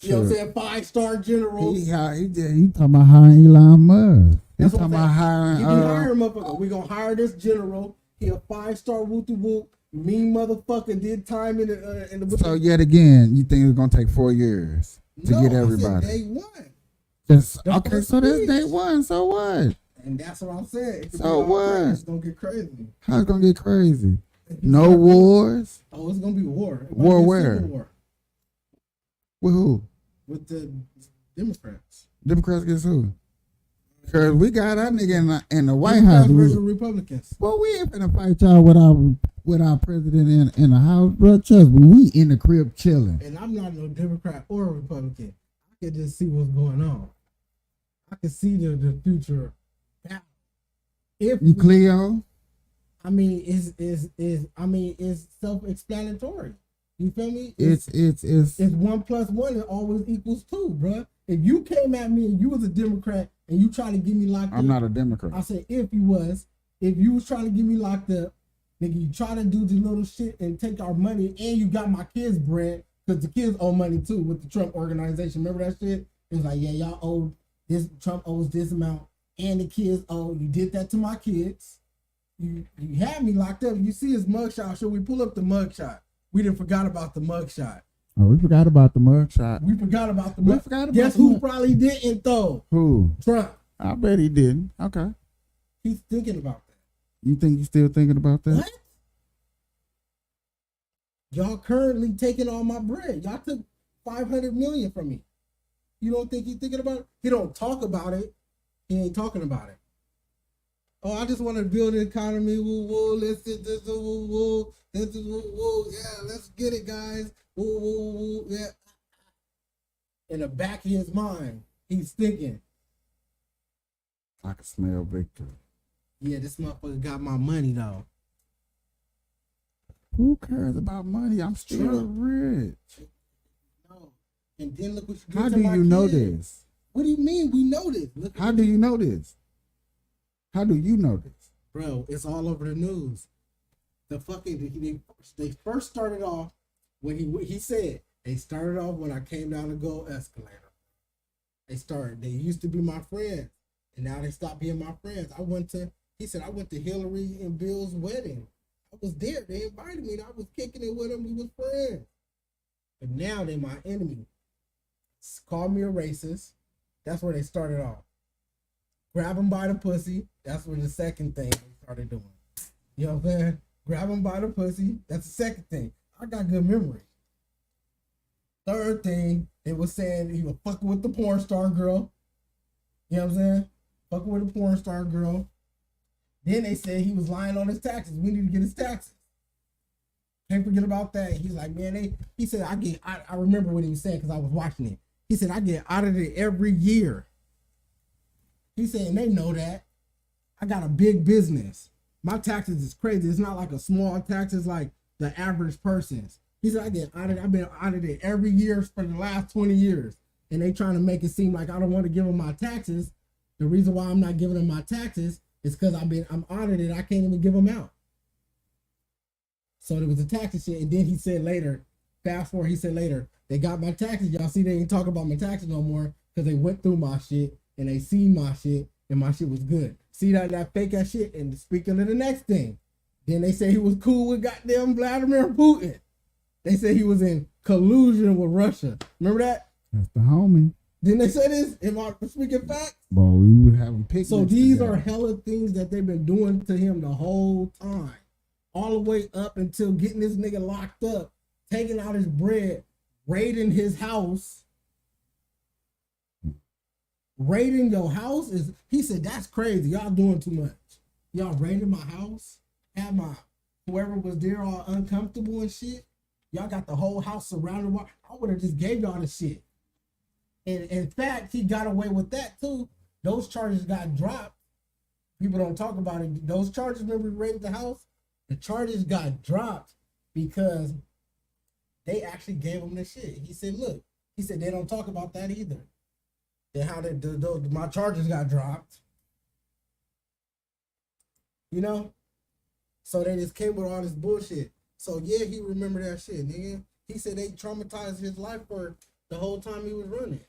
You know what I'm saying? 5-star general. He talking about hiring Elon Musk. He's That's what talking I'm about saying. He be hiring. hiring motherfucker. We gonna hire this general. He a 5-star Woo. Mean motherfucker did time in the. So yet again, you think it's gonna take 4 years to No, get I said everybody? day one. Okay, so that's day one. So what? And that's what I'm saying. It could So be all crazy. what? It's gonna get crazy. How's it gonna get crazy? No wars? Oh, it's gonna be war. It might War be a where? civil war With who? with the Democrats. Democrats against who? Because we got our nigga in the White Democrats House. versus Republicans. Well, we ain't finna fight y'all with our president in the house, bro. Trust me, we in the crib chilling. And I'm not no Democrat or a Republican. I can just see what's going on. I can see the future. If You Cleo? I mean, it's self-explanatory. You feel me? It's 1 + 1 always equals 2, bruh. If you came at me and you was a Democrat and you trying to get me locked up, I'm not a Democrat. I said if you was trying to get me locked up, nigga, you try to do the little shit and take our money, and you got my kids' bread, because the kids owe money too with the Trump organization. Remember that shit? It was like, yeah, y'all owe this, Trump owes this amount, and the kids owe. You did that to my kids. You had me locked up. You see his mugshot. Should we pull up the mugshot? We didn't forgot about the mugshot. Oh, we forgot about the mugshot. We forgot about the We mug. forgot about Guess the who mug. probably didn't though? Who? Trump. I bet he didn't. Okay. He's thinking about that. You think he's still thinking about that? What? Y'all currently taking all my bread. Y'all took $500 million from me. You don't think he's thinking about it? He don't talk about it. He ain't talking about it. Oh, I just want to build an economy. Woo woo. Let's do this. Woo woo. This is woo woo. Yeah, let's get it, guys. Woo woo woo. Yeah. In the back of his mind, he's thinking, I can smell victory. yeah, this motherfucker got my money though. Who cares about money? I'm still Trump. rich. No. And then look what you did How to do my you know kid. this? What do you mean? We know this. Look, How do you know this? How do you know this? bro, it's all over the news. The fucking they first started off when he said they started off when I came down the gold escalator. They used to be my friends, and now they stopped being my friends. He said I went to Hillary and Bill's wedding. I was there. They invited me. And I was kicking it with them. We was friends. But now they my enemy. Call me a racist. That's where they started off. Grab him by the pussy. That's where the second thing they started doing. You know what I'm saying? Grab him by the pussy. That's the second thing. I got good memory. Third thing, they was saying he was fucking with the porn star girl. You know what I'm saying? Fucking with a porn star girl. Then they said he was lying on his taxes. We need to get his taxes. Can't forget about that. He's like, man, he said, I remember what he was saying because I was watching it. He said, I get audited every year. He said, and they know that. I got a big business. My taxes is crazy. It's not like a small taxes like the average person's. He said, I get audited. I've been audited every year for the last 20 years. And they trying to make it seem like I don't want to give them my taxes. The reason why I'm not giving them my taxes is because I'm audited. I can't even give them out. So there was a taxes shit. And then he said later, fast forward, he said later, they got my taxes. Y'all see, they ain't talking about my taxes no more because they went through my shit and they seen my shit and my shit was good. See that fake ass shit. And speaking of the next thing, then they say he was cool with goddamn Vladimir Putin. They said he was in collusion with Russia. Remember that? That's the homie. Didn't they say this? Am I speaking facts? Boy, we were having picnics. So these together. are hella things that they've been doing to him the whole time. All the way up until getting this nigga locked up, taking out his bread, raiding his house. Raiding your house is, he said, that's crazy. Y'all doing too much. Y'all raiding my house, had my whoever was there all uncomfortable and shit. Y'all got the whole house surrounded by, I would have just gave y'all the shit. And in fact, he got away with that too. Those charges got dropped. People don't talk about it. Those charges, remember we raided the house? The charges got dropped because they actually gave him the shit. He said, look, he said they don't talk about that either. Then how my charges got dropped. You know? So they just came with all this bullshit. So yeah, he remembered that shit, nigga. He said they traumatized his life for the whole time he was running.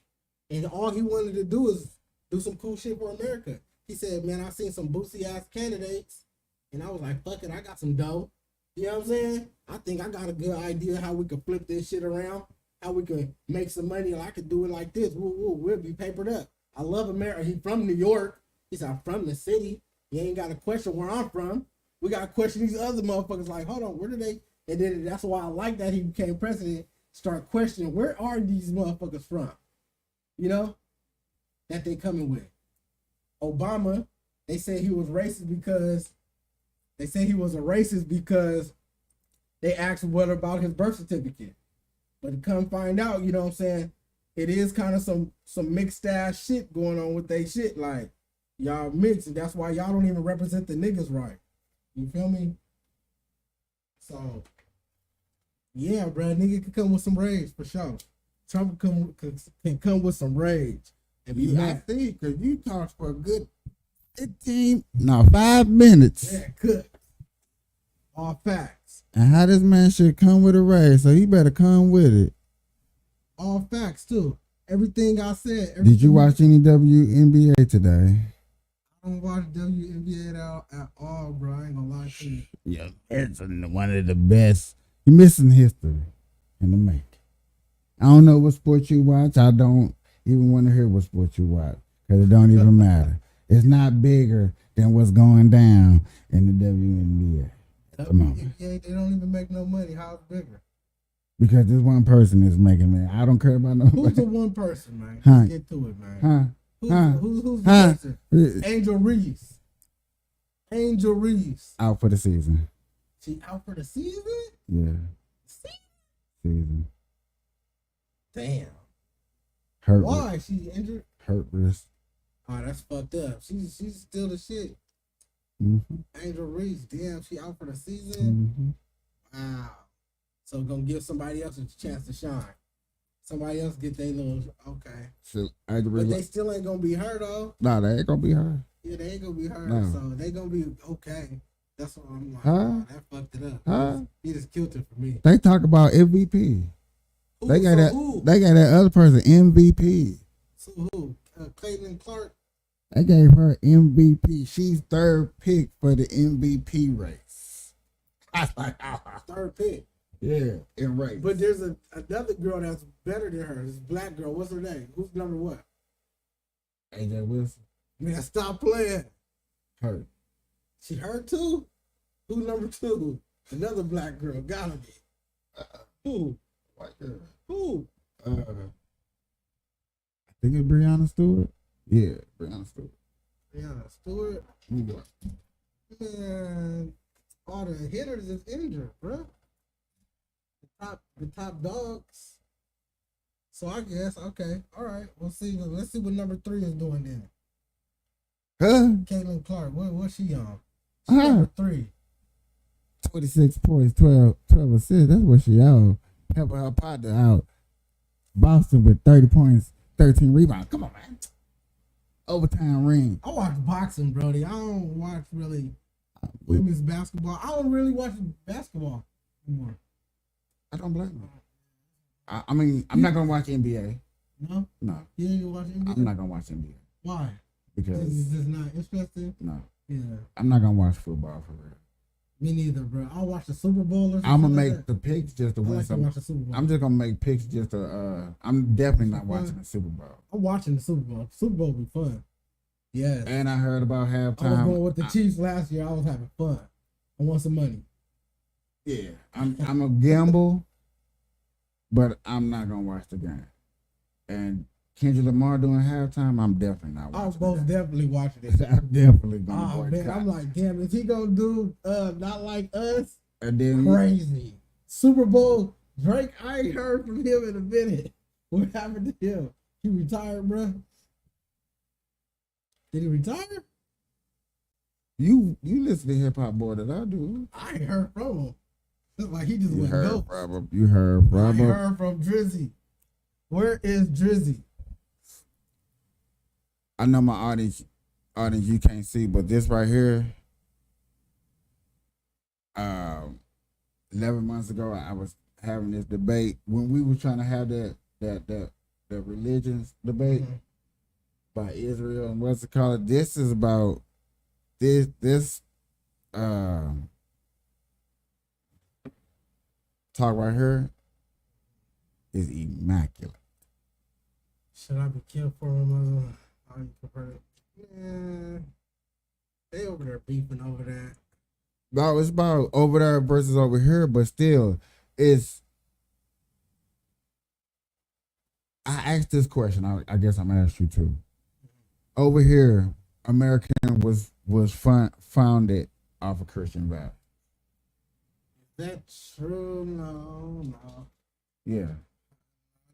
And all he wanted to do is do some cool shit for America. He said, man, I seen some bootsy ass candidates. And I was like, fuck it, I got some dough. You know what I'm saying? I think I got a good idea how we could flip this shit around. How we could make some money. And I could do it like this. Woo, woo, we'll be papered up. I love America. He from New York. He said, I'm from the city. You ain't got to question where I'm from. We got to question these other motherfuckers like, hold on, where did they? And then that's why I like that he became president. Start questioning, where are these motherfuckers from? You know? That they coming with. Obama, they say he was racist because they asked what about his birth certificate. But to come find out, you know what I'm saying, it is kind of some mixed ass shit going on with they shit. Like, y'all mixed, and that's why y'all don't even represent the niggas right. You feel me? So, yeah, bro, nigga can come with some rage for sure. Trump can come with some rage. And be I see, because you talked for a good 5 minutes. yeah, cook. All facts. And how this man should come with a raise, so he better come with it. All facts, too. Everything I said. Did you watch any WNBA today? I don't watch WNBA at all, bro. I ain't gonna lie to you. Yeah, it's one of the best. You're missing history in the making. I don't know what sport you watch. I don't even want to hear what sport you watch because it don't even matter. It's not bigger than what's going down in the WNBA at the moment. Yeah, they don't even make no money. How's bigger? Because this one person is making it. I don't care about nobody. Who's the one person, man? Huh. Let's get to it, man. Who's the Huh. person? Angel Reese. Angel Reese. Out for the season. She out for the season? Yeah. Season. Damn. Hurt. Why? She injured? Hurt wrist. Oh, that's fucked up. She's still the shit. Mm-hmm. Angel Reese. Damn, she out for the season? Mm-hmm. Wow. So gonna give somebody else a chance to shine. Somebody else get their little okay. So, But they still ain't gonna be her though. no, they ain't gonna be her. Yeah, they ain't gonna be her. No. So they gonna be okay. That's what I'm like. Huh? Oh, that fucked it up. Huh? He just killed it for me. They talk about MVP. They got that. Who? They got that other person MVP. So who? Caitlin Clark. They gave her MVP. She's third pick for the MVP race. I was like, Third pick. yeah, in race. But there's another girl that's better than her. This black girl. What's her name? Who's number what? AJ Wilson. Man, stop playing. Hurt. She hurt too? Who's number 2? Another black girl. Gotta be. Who? White girl. Who? I think it's Breonna Stewart. Yeah, Breonna Stewart. Brianna Stewart. New York. Man, all the hitters is injured, bro. The top dogs. So I guess okay, all right. We'll see. Let's see what number 3 is doing then. Huh? Caitlin Clark. What's she on? She's Huh? number 3. 26 points, 12 assists. That's what she out. Helping her partner out. Boston with 30 points, 13 rebounds. Come on, man. Overtime ring. I watch boxing, Brody. I don't watch really women's basketball. I don't really watch basketball anymore. I don't blame you. I mean, I'm not gonna watch NBA. No, No, you ain't watch NBA. I'm not gonna watch NBA Why? because It's just not interesting. no, Yeah, I'm not gonna watch football for real. me neither, bro. I'll watch the Super Bowl or something. I'm gonna like make that. the picks just to I win like to something. watch the Super Bowl. I'm just gonna make picks just to. I'm definitely not watching the Super Bowl. I'm watching the Super Bowl. Super Bowl be fun. Yeah. And I heard about I was halftime. going with the Chiefs last year. I was having fun. I want some money. Yeah, I'm a gamble, but I'm not gonna watch the game. And Kendrick Lamar doing halftime, I'm definitely not I was watching. most definitely watching it. I'm definitely gonna Oh boycott. man, I'm like, damn, is he gonna do Not Like Us? and then Crazy. Super Bowl, Drake, I ain't heard from him in a minute. What happened to him? He retired, bro? Did he retire? you listen to hip hop more than I do. I ain't heard from him. It's like he just You went heard ghost. from You heard I from ain't heard from Drizzy. Where is Drizzy? I know my audience you can't see, but this right here, 11 months ago, I was having this debate when we were trying to have that religions debate by Israel and what's it called. This is about this talk right here is immaculate. Should I be killed for him? How you prefer it? Yeah. They over there beefing over that. No, it's about over there versus over here, but still, it's. I asked this question. I guess I'm gonna ask you too. Over here, American was founded off of Christian value. Is that true? No. Yeah.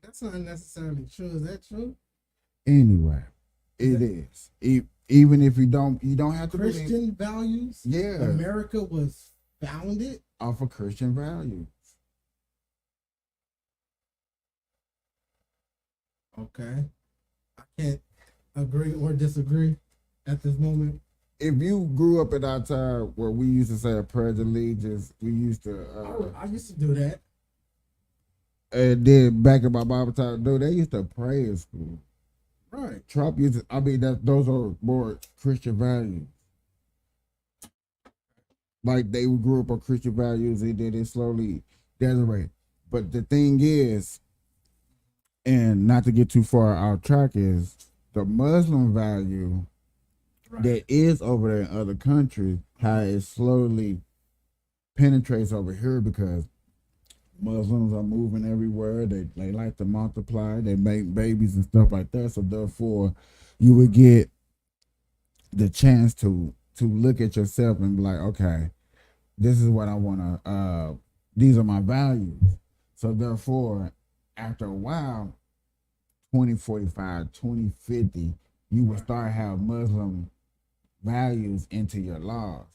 That's not necessarily true. Is that true? Anyway, it is. Even if you don't have to believe Christian values? Yeah. America was founded? off of Christian values. Okay. I can't agree or disagree at this moment. If you grew up at our time where we used to say a pledge of allegiance, we used to. I used to do that. And then back in my Bible time, dude, they used to pray in school. Right. Trump used to, I mean, those are more Christian values. Like they grew up on Christian values and then it slowly degenerated. But the thing is, And not to get too far out track is the Muslim value that is over there in other countries, how it slowly penetrates over here because Muslims are moving everywhere. They like to multiply. They make babies and stuff like that. So therefore, you would get the chance to look at yourself and be like, okay, this is what I want to. These are my values. So therefore, after a while, 2045, 2050, you will start have Muslim values into your laws.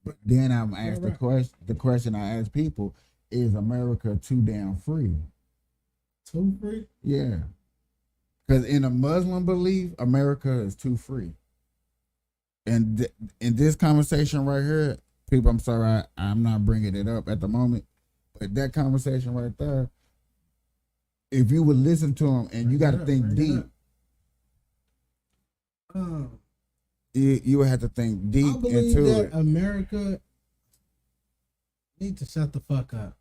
But then I'm asked the question I ask people, is America too damn free? Too free? Yeah. Because in a Muslim belief, America is too free. And in this conversation right here, people, I'm sorry, I'm not bringing it up at the moment, but that conversation right there, if you would listen to them, and you got to think deep, you would have to think deep I believe into that it. America need to shut the fuck up.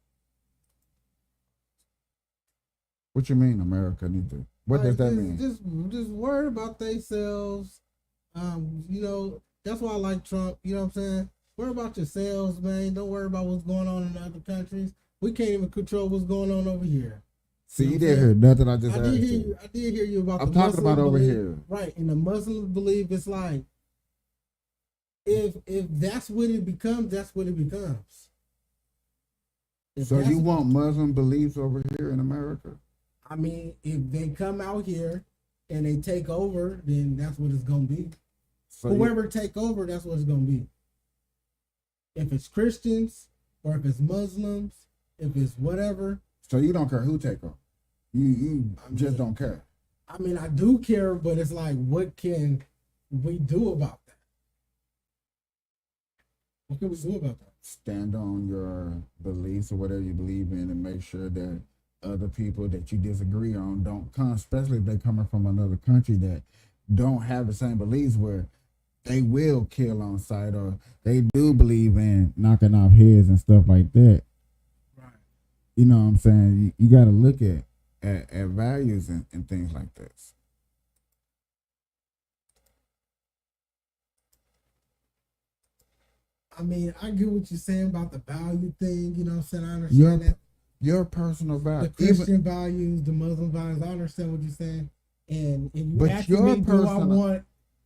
What you mean, America need to? What does that mean? Just worry about themselves. You know, that's why I like Trump. You know what I'm saying? Worry about yourselves, man. Don't worry about what's going on in other countries. We can't even control what's going on over here. See, you didn't hear nothing I just I asked did hear you. you. I did hear you about. I'm the talking Muslim about over belief. here. Right? And the Muslims believe it's like, if that's what it becomes, that's what it becomes. If So that's- you want Muslim beliefs over here in America? I mean, if they come out here and they take over, then that's what it's gonna be. So Whoever take over, that's what it's gonna be. If it's Christians or if it's Muslims, if it's whatever. So you don't care who take over. You just don't care. I mean, I do care, but it's like, what can we do about that? What can we do about that? Stand on your beliefs or whatever you believe in, and make sure that other people that you disagree on don't come, especially if they're coming from another country that don't have the same beliefs, where they will kill on sight, or they do believe in knocking off heads and stuff like that. Right. You know what I'm saying? You got to look at values and things like this. I mean, I get what you're saying about the value thing. You know what I'm saying? I understand that. Your personal The value. Christian values, the Muslim values. I understand what you're saying. And if you But ask your me, do I personal- want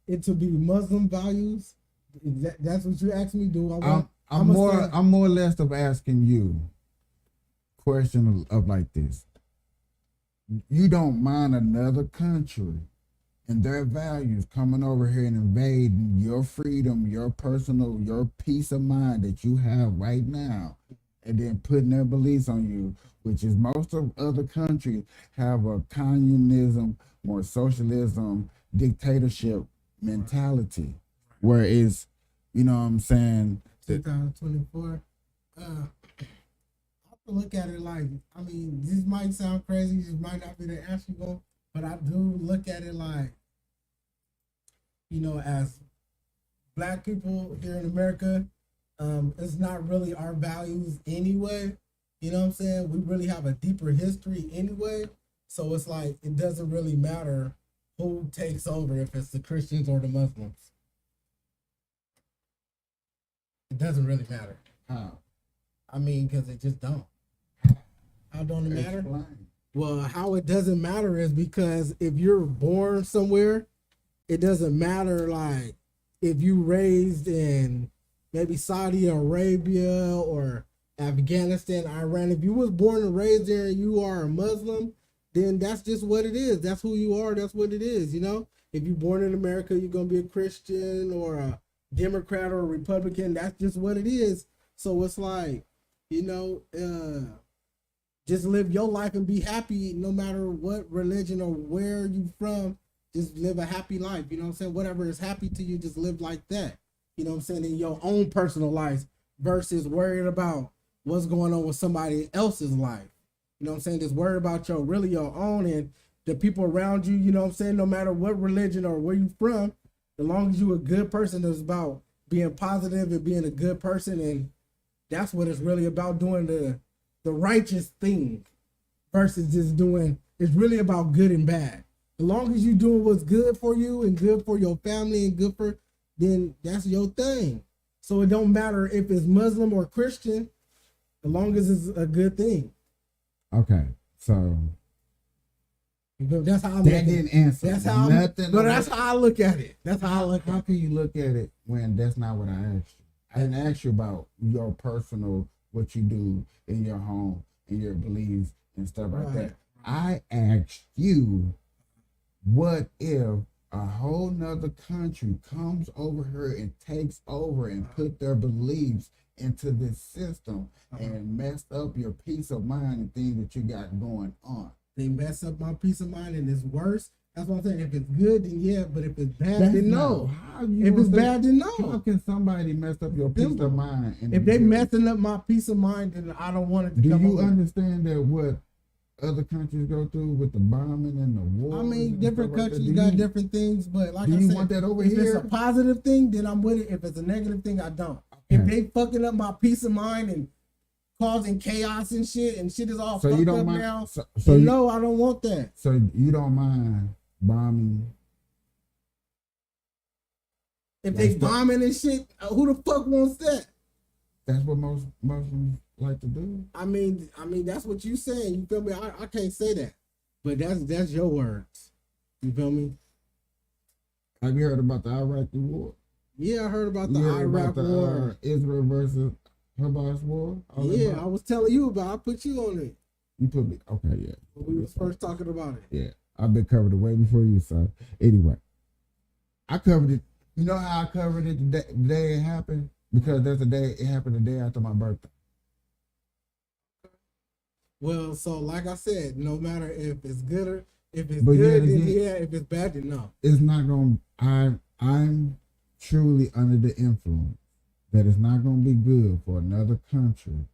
it to be Muslim values? That's what you asked me. Do I want? I'm more or less of asking you question of like this. You don't mind another country and their values coming over here and invading your freedom, your personal, your peace of mind that you have right now, and then putting their beliefs on you, which is most of other countries have a communism, more socialism, dictatorship mentality, where it's, you know what I'm saying? 2024. I have to look at it like, I mean, this might sound crazy, this might not be the answer, but I do look at it like, you know, as Black people here in America, it's not really our values anyway. You know what I'm saying? We really have a deeper history anyway. So it's like, it doesn't really matter who takes over, if it's the Christians or the Muslims. It doesn't really matter. How? I mean, because it just don't. How don't it matter? Explain. Well, how it doesn't matter is because if you're born somewhere, it doesn't matter, like, if you raised in maybe Saudi Arabia or Afghanistan, Iran. If you was born and raised there and you are a Muslim, then that's just what it is. That's who you are. That's what it is, you know? If you're born in America, you're going to be a Christian or a Democrat or a Republican. That's just what it is. So it's like, you know, just live your life and be happy no matter what religion or where you from. Just live a happy life. You know what I'm saying? Whatever is happy to you, just live like that. You know what I'm saying? In your own personal life versus worrying about what's going on with somebody else's life. You know what I'm saying? Just worry about your own and the people around you. You know what I'm saying? No matter what religion or where you from, as long as you a good person, it's about being positive and being a good person. And that's what it's really about, doing the righteous thing versus just doing It's really about good and bad. As long as you doing what's good for you and good for your family and good for, then that's your thing. So it don't matter if it's Muslim or Christian, as long as it's a good thing. Okay, so That's how I look that at didn't it. answer That's how. nothing. But that's how I look at it. That's how I look at How it. can you look at it when that's not what I asked you? I didn't ask you about your personal, what you do in your home and your beliefs and stuff like that. I asked you, what if a whole nother country comes over here and takes over and put their beliefs into this system and messed up your peace of mind and things that you got going on? They mess up my peace of mind and it's worse. That's what I'm saying. If it's good, then yeah. But if it's bad, That's then not- no. how you If gonna it's say- bad, then How no. can somebody mess up your peace of mind? And If they messing up my peace of mind, then I don't want it to do come you over. understand that what other countries go through with the bombing and the war? I mean, different countries got different things, but like do I you said, want that over if here? it's a positive thing, then I'm with it. If it's a negative thing, I don't. If Okay. they fucking up my peace of mind and causing chaos and shit is all So you fucked don't up mind- now, so then you- no, I don't want that. So you don't mind bombing? If they That's the- bombing and shit, who the fuck wants that? That's what most Muslims like to do. I mean, that's what you saying. You feel me? I can't say that, but that's your words. You feel me? Have you heard about the Iraqi war? Yeah, I heard about the You heard Iraq about the, war. Israel versus Hamas war? All that Yeah, about- I was telling you about. I put you on it You put me. Okay, yeah. when we was first talking about it. Yeah, I've been covered it way before you, son. Anyway, I covered it. You know how I covered it the day it happened? Because there's a day, it happened the day after my birthday. Well, so like I said, no matter if it's good or if it's But good, yeah, then again- yeah. If it's bad, then no. It's not going to, I'm truly under the influence that it's not going to be good for another country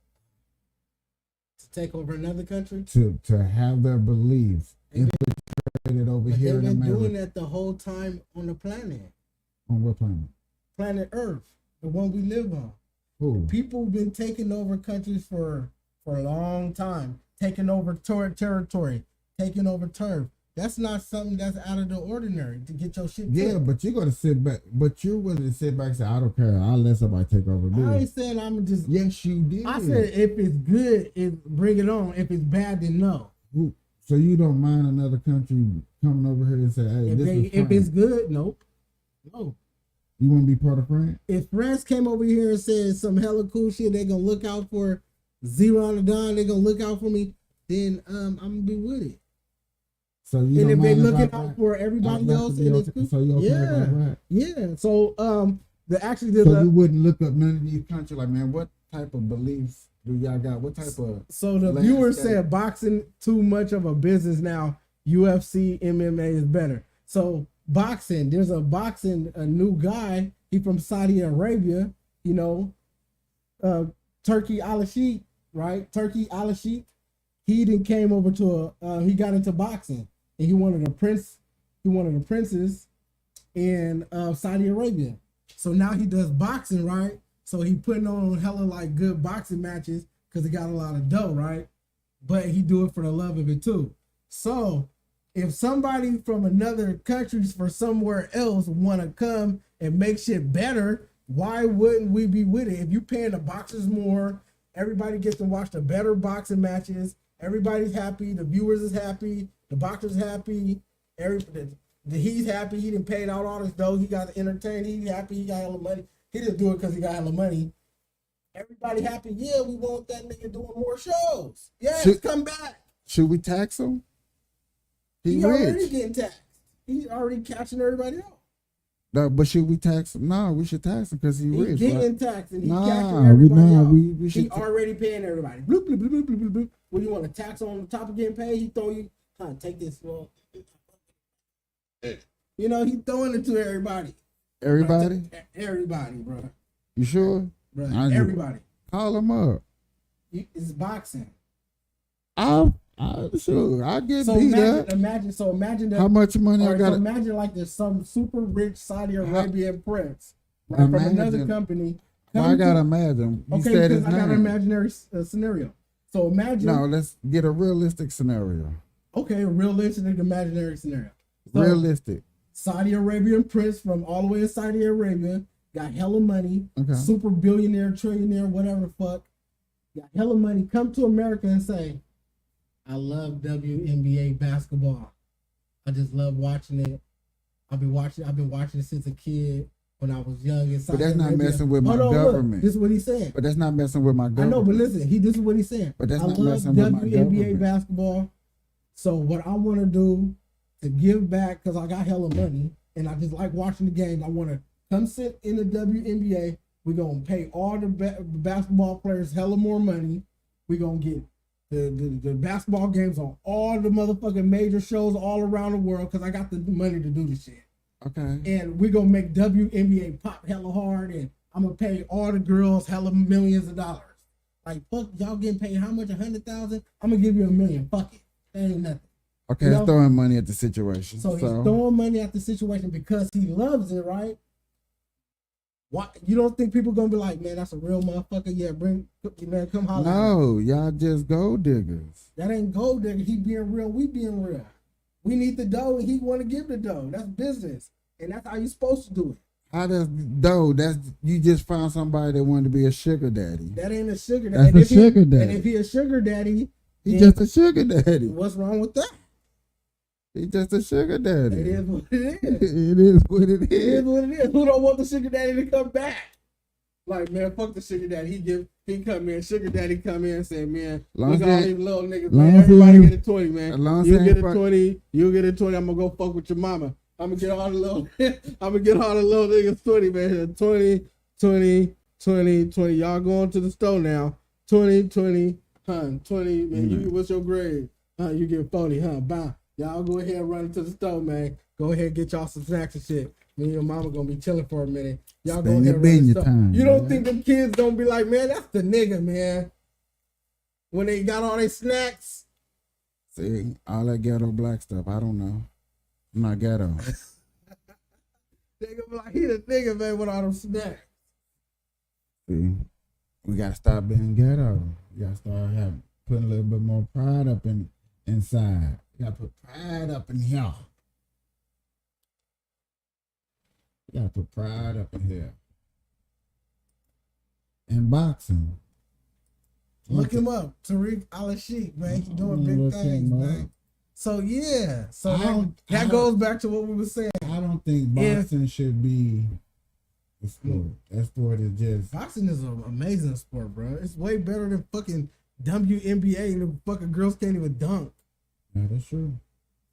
To take over another country, to have their beliefs infiltrated over but here they've in been America. doing that the whole time on the planet, On what planet? planet Earth, the one we live on. Who? People have been taking over countries for a long time, taking over territory, taking over turf. That's not something that's out of the ordinary to get your shit. Yeah, took. but you're going to sit back. But you're willing to sit back and say, I don't care. I'll let somebody take over I me. ain't saying I'm just. Yes, you did. I said if it's good, bring it on. If it's bad, then no. So you don't mind another country coming over here and say, hey, If it's good, nope. No. You want to be part of France? If France came over here and said some hella cool shit, they gonna look out for Zero on the Don, they gonna look out for me, then I'm gonna be with it. So you And don't if they mind looking I- out for I everybody got else, to be and it's okay- cool. so you okay Yeah. with that? Yeah. So there's So a you wouldn't look up none of these countries like, man, what type of beliefs do y'all got? What type of so the landscape? viewers said boxing too much of a business now. UFC, MMA is better. So boxing, there's a new guy. He from Saudi Arabia. You know, Turkey Al-Sheikh, right? Turkey Al-Sheikh. He then came over to he got into boxing, and he wanted a prince. He wanted the princes in Saudi Arabia. So now he does boxing, right? So he putting on hella like good boxing matches because he got a lot of dough, right? But he do it for the love of it too. So if somebody from another countries for somewhere else want to come and make shit better, why wouldn't we be with it? If you paying the boxers more, everybody gets to watch the better boxing matches. Everybody's happy. The viewers is happy. The boxers happy. He's happy. He didn't pay out all this dough. He got entertained. He happy. He got hella money. He didn't do it because he got hella money. Everybody happy. Yeah, we want that nigga doing more shows. Yes, Should- come back. should we tax him? He already rich. getting taxed. He's already catching everybody out. No, but should we tax him? No, we should tax him because he He's rich. getting right? taxed and he's Nah, catching everybody out. we He should. already paying everybody. Bloop, bloop, bloop, bloop, bloop, bloop, bloop. When you want to tax on top of getting paid, he throw you, take this. Well, you know, he throwing it to everybody. Everybody? Everybody, bro. You sure? Bro, I do. everybody. Call him up. It's boxing. Sure. I get So beat imagine, up. imagine that. How much money All I right, got? so imagine like there's some super rich Saudi Arabian prince, right, from another Imagine. company. Well, I come gotta to- imagine. You Okay, said because his I got an name. imaginary scenario. So imagine. No, let's get a realistic scenario. Okay, realistic imaginary scenario. So, Realistic. Saudi Arabian prince from all the way in Saudi Arabia got hella money, Okay. super billionaire, trillionaire, whatever the fuck. Got hella money. Come to America and say, I love WNBA basketball. I just love watching it. I've been watching it since a kid when I was young. In Saudi But that's not Arabia. messing with my Hold on, government. Look, this is what he's saying. But that's not messing with my I government. know, but listen, this is what he's saying. But that's I not love messing with my WNBA government. basketball. So what I want to do to give back, because I got hella money and I just like watching the games, I want to come sit in the WNBA. We're going to pay all the basketball players hella more money. We're going to get the basketball games on all the motherfucking major shows all around the world because I got the money to do this shit. Okay. And we're going to make WNBA pop hella hard, and I'm going to pay all the girls hella millions of dollars. Like, fuck, y'all getting paid how much? 100,000? I'm going to give you $1 million. Fuck it. That ain't nothing. Okay, You it's know? throwing money at the situation. So he's throwing money at the situation because he loves it, right? Why you don't think people gonna be like, man, that's a real motherfucker? Yeah, man, come holler. No, y'all just gold diggers. That ain't gold digger. He being real, we being real. We need the dough and he wanna give the dough. That's business. And that's how you supposed to do it. How does though? That's you just found somebody that wanted to be a sugar daddy. That ain't a sugar daddy. That's And a if he- sugar daddy. And if he a sugar daddy, He's then just a sugar daddy. what's wrong with that? He's just a sugar daddy. It is what it is. It is what it It is is. what it is. Who don't want the sugar daddy to come back? Like, man, fuck the sugar daddy. He come in, sugar daddy come in and say, man, Long look as at all he- these little niggas, long man. as he Everybody ain't- get a 20, man. as long as You he get ain't a 20, you get a 20, I'm gonna go fuck with your mama. I'm gonna get all the little niggas 20, man. 20, 20, 20, 20. Y'all going to the store now. 20, 20, 20, man. You what's your grade? You get 40, Bye. Y'all go ahead and run to the store, man. Go ahead and get y'all some snacks and shit. Me and your mama gonna be chilling for a minute. Y'all go Spend ahead your and run to the benya store. time, You don't man. think them kids don't be like, man, that's the nigga, man. When they got all their snacks. See, all that ghetto black stuff. I don't know. I'm not ghetto. They gonna be like, he the nigga, man, with all them snacks. See, we gotta stop being ghetto. We gotta start putting a little bit more pride up inside. You gotta put pride up in here. You gotta put pride up in here. In boxing. Look him up, Tariq Al-Sheikh, man. He's doing big Look things, him up. man. So yeah, so I that, don't- that goes back to what we were saying. I don't think boxing should be a sport. That sport is just Boxing is an amazing sport, bro. It's way better than fucking WNBA, and the fucking girls can't even dunk. yeah, that's true.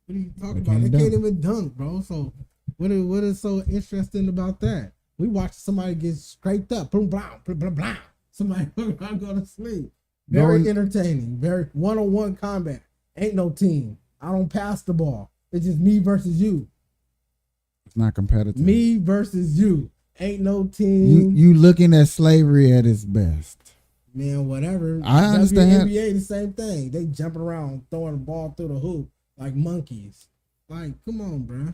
What are you talking They about? can't They dunk. can't even dunk, bro. So what is so interesting about that? We watch somebody get scraped up, boom, blah, blah, blah, blah. Somebody go to sleep. Very Going- entertaining. Very one-on-one combat. Ain't no team. I don't pass the ball. It's just me versus you. It's not competitive. Me versus you. Ain't no You team. you looking at slavery at its best. Man, whatever. I understand. WNBA, the same thing. They jumping around, throwing the ball through the hoop like monkeys. Like, come on, bro.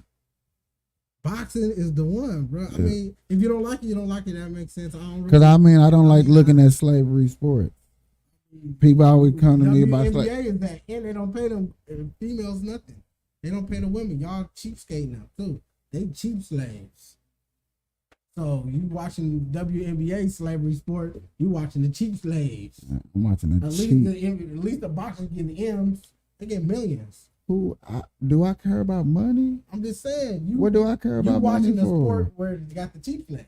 Boxing is the one, bro. I Yeah. mean, if you don't like it, you don't like it. That makes sense. I don't Because I mean, I don't like looking at slavery sports. People always come to me about WNBA slavery. is that, and they don't pay them females nothing. They don't pay the women. Y'all cheapskate now too. They cheap slaves. So you watching WNBA slavery sport, you watching the cheap slaves. I'm watching a At cheap. least the boxers get the M's. They get millions. Do I care about money? I'm just saying. What do I care You about money watching the for? sport where you got the cheap slave.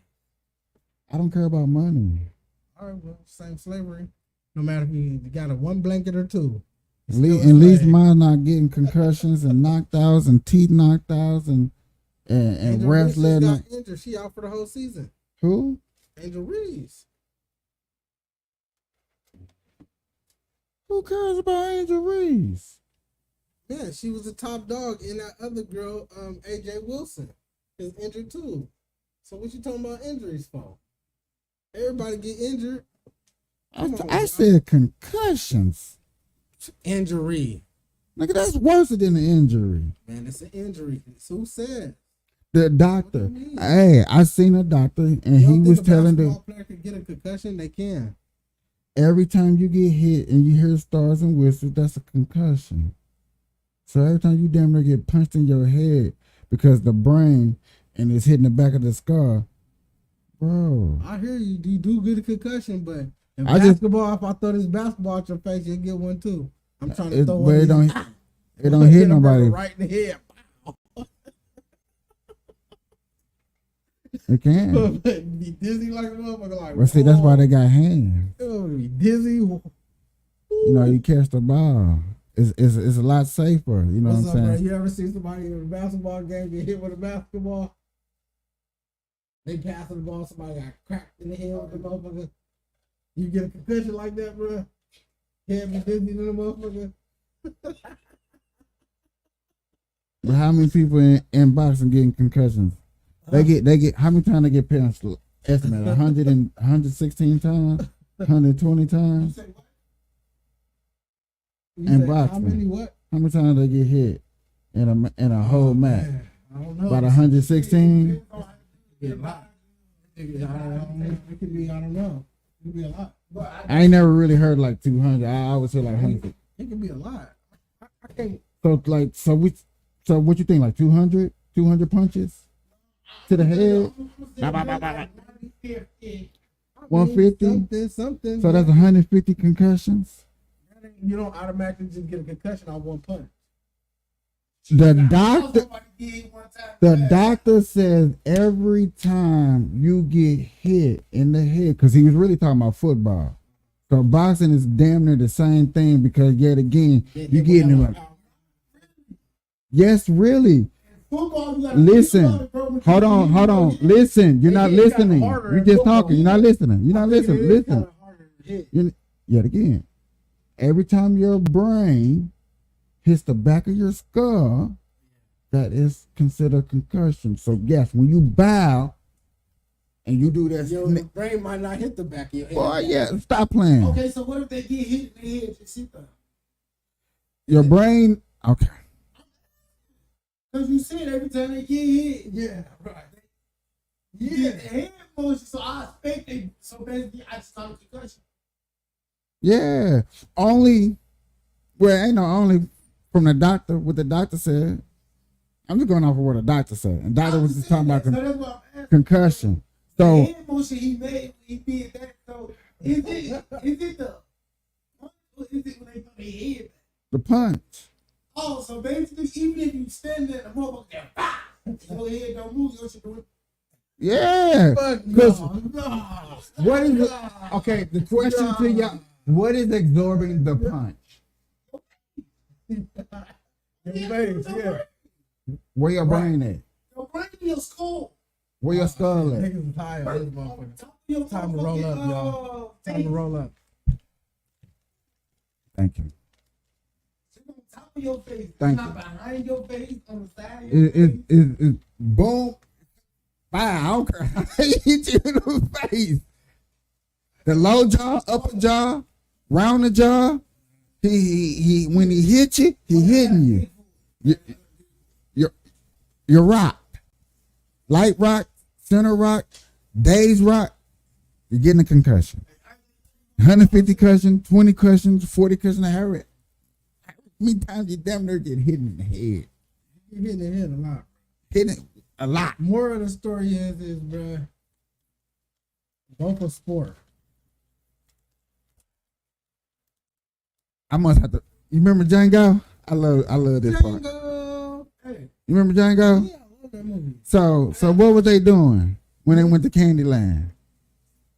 I don't care about money. All right, well, same slavery. No matter if you got a one blanket or two. At it's still least, a at least slave. mine not getting concussions and knocked outs and teeth knocked outs and Angel refs Reese just letting got injured. She out for the whole season. who? Angel Reese. Who cares about Angel Reese? Yeah, she was the top dog, and that other girl, AJ Wilson, is injured too. So what you talking about injuries for? Everybody get injured. Come on, I bro. said concussions. Injury. Nigga, that's worse than an injury. Man, it's an injury. It's who said? The doctor. What do you mean? Hey, I seen a doctor and You he don't was think a telling basketball the player could get a concussion? They can. every time you get hit and you hear stars and whistles, that's a concussion. So every time you damn near get punched in your head because the brain and it's hitting the back of the skull, bro. I hear you. You do get a concussion, but in I just- basketball, if I throw this basketball at your face, you'll get one too. I'm trying to It, throw but one. it of don't these- it don't hit Get a brother nobody. right in the head. It can. Be dizzy like a motherfucker. Like, But see, that's why they got hands. be dizzy. You know, you catch the ball. It's a lot safer. You know What's what up, I'm bro? saying? You ever see somebody in a basketball game get hit with a basketball? They passing the ball, somebody got cracked in the head with the motherfucker. You get a concussion like that, bro? Can't be dizzy to the motherfucker. But how many people in boxing getting concussions? They get how many times they get parents estimate 116 times, 120 times. You And say, boxing. how many what? How many times they get hit in a whole match? Man, I don't know. About 116. It could be a lot. It could be, I don't know. It could be a lot. But I ain't never really heard like 200. I always hear like 100. it could be a lot. I can't. So what you think, like 200 punches to the head? 150. Something. So that's 150 concussions. You don't automatically just get a concussion on one punch. The doctor says every time you get hit in the head, because he was really talking about football. So boxing is damn near the same thing, because yet again you getting him. Yes, really. Listen, hold on. Listen, you're not listening. You're just talking. You're not listening. You're not listening. Listen. Yet again, every time your brain hits the back of your skull, that is considered concussion. So yes, when you bow and you do that, Your brain might not hit the back of your head. boy, yeah, stop playing. Okay, so what if they get hit in the head? Just sit there. Your brain, okay. Because you said every time they get hit, Yeah, right. you get the head motion. So I expect they. So basically, I just call it concussion. Yeah, only from the doctor. What the doctor said. I'm just going off of what the doctor said. And doctor was just talking about So that's what I'm asking. concussion. The So head motion he made, he did that. So is it the punch or is it when they throw their head back? the punch. Oh, so basically, even if you stand there, the motherfucker get bah! Your head don't move. You should do it. Yeah. Fuck Because no. what is it? Okay, the question to y'all: what is absorbing the punch? Your face, yeah. Where your brain at? Your brain in your skull. Where your skull at? Niggas tired of this motherfucker. Top of your Time to roll up, motherfucking, y'all. Time to roll up. Thank you. Sit on top of your face. Thank Not you. behind your face, on the side of your It face. boom. Wow, okay. Hit you in the face. The low jaw, upper jaw, round the jaw. He when he hit you, he hitting you. You're rocked. Light rock, center rock, days rock. You're getting a concussion. 150 concussion, 20 concussions, 40 concussions. How many times you damn near get hit in the head? You hitting the head a lot. Hitting a lot. More of the story is, bruh, go for sport. I must have to. You remember Django? I love this part. Django. Hey, You remember Django? yeah, I love that movie. So what were they doing when they went to Candyland?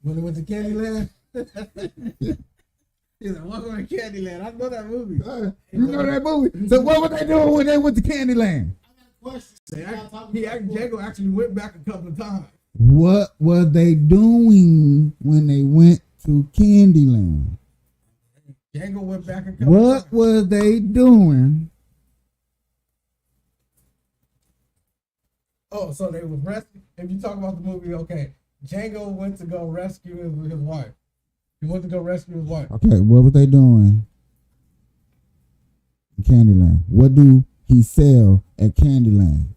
When they went to Candyland. He's like, welcome to Candyland. I know that movie. You know that movie? So what were they doing when they went to Candyland? Question. Django actually went back a couple of times. What were they doing when they went to Candyland? Django went back a couple What of times. were they doing? Oh, so they was rescue. If you talk about the movie, okay, Django went to go rescue his wife. He went to go rescue his wife. Okay, what were they doing in Candyland? What do he sell at Candyland?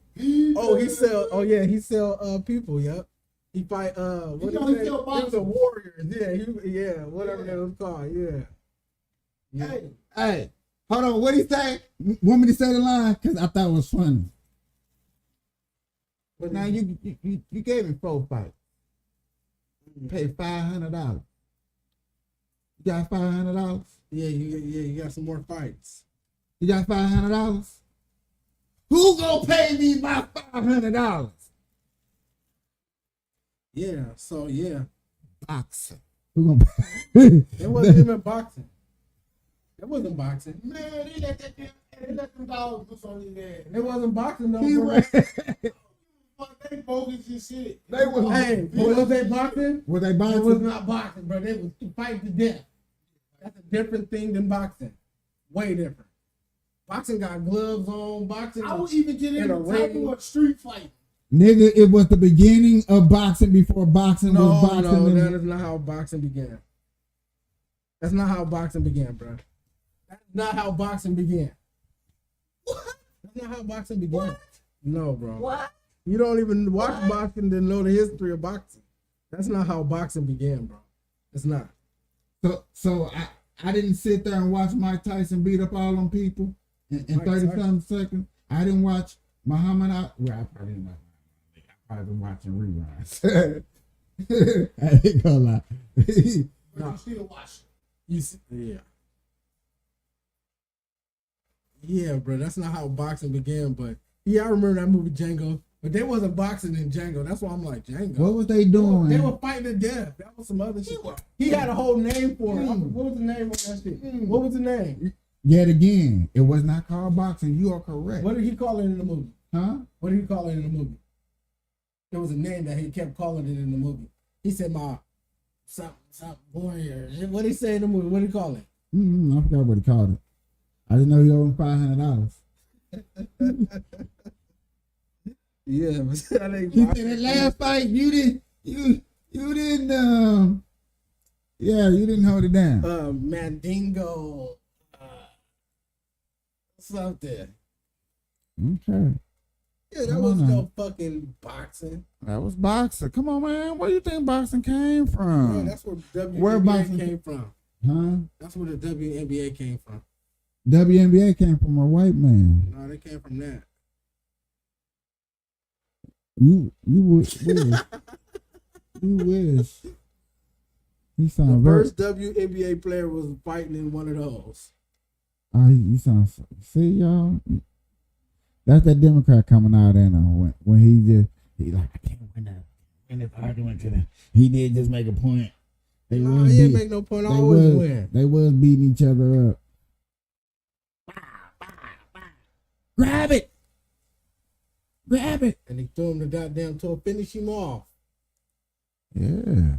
Oh, he sell. Oh yeah, he sell people. Yep. He fight. What He is only it? He sell was a boxers. warrior. Yeah. Yeah. Whatever that was called. Yeah. Hey, Hey, Hold on, what he say? Want me to say the line? Because I thought it was funny. But now you gave me 4 fights. You paid $500. You got $500? Yeah, you got some more fights. You got $500? Who gonna pay me my $500? Yeah, so yeah. Boxing. Who gonna pay? It wasn't even boxing. It wasn't boxing. Man, they let them dogs do something there. It wasn't boxing though. He bro. ran. They bogus and shit. They was. Hey, was they boxing? Was they It was boxing? not boxing, bro. They was fighting to death. That's a different thing than boxing. Way different. Boxing got gloves on. Boxing. I would even get In a in the type ring. of a street fight. Nigga, it was the beginning of boxing before boxing was boxing. No, and- that is not how boxing began. That's not how boxing began, bro. That's not how boxing began. What? That's not how boxing began. What? No, bro. What? You don't even watch boxing to know the history of boxing. That's not how boxing began, bro. It's not. So I didn't sit there and watch Mike Tyson beat up all them people in Mike 30 Tyson. something seconds. I didn't watch Muhammad Ali. Well, I probably didn't watch Muhammad Ali. I probably been watching reruns. I ain't gonna lie. But you still watch. You see, yeah. Yeah, bro. That's not how boxing began, but yeah, I remember that movie Django. But they wasn't boxing in Django. That's why I'm like Django. What was they doing? They were fighting to death. That was some other shit. He had a whole name for it. What was the name of that shit? What was the name? Yet again, it was not called boxing. You are correct. What did he call it in the movie? Huh? What did he call it in the movie? There was a name that he kept calling it in the movie. He said, "My something warrior." What did he say in the movie? What did he call it? I forgot what he called it. I didn't know he owed $500. Yeah, but that ain't He said boxing. that last fight you didn't you didn't you didn't hold it down. Mandingo, something. Okay. Yeah, that Come was on no now. fucking boxing. That was boxing. Come on, man. Where you think boxing came Bro, from? that's where Where WNBA boxing- came from. Huh? That's where the WNBA came from. WNBA came from a white man. No, they came from that. You wish. You wish. He The sound very. first WNBA player was fighting in one of those. Oh, he sounds. See y'all. That's that Democrat coming out there now. When he like I can't win this argument today. He did just make a point. They Nah, was he didn't beat- make no point. I they always was- win. They was beating each other up. Grab it. Grab it. And he threw him the goddamn to finish him off. Yeah.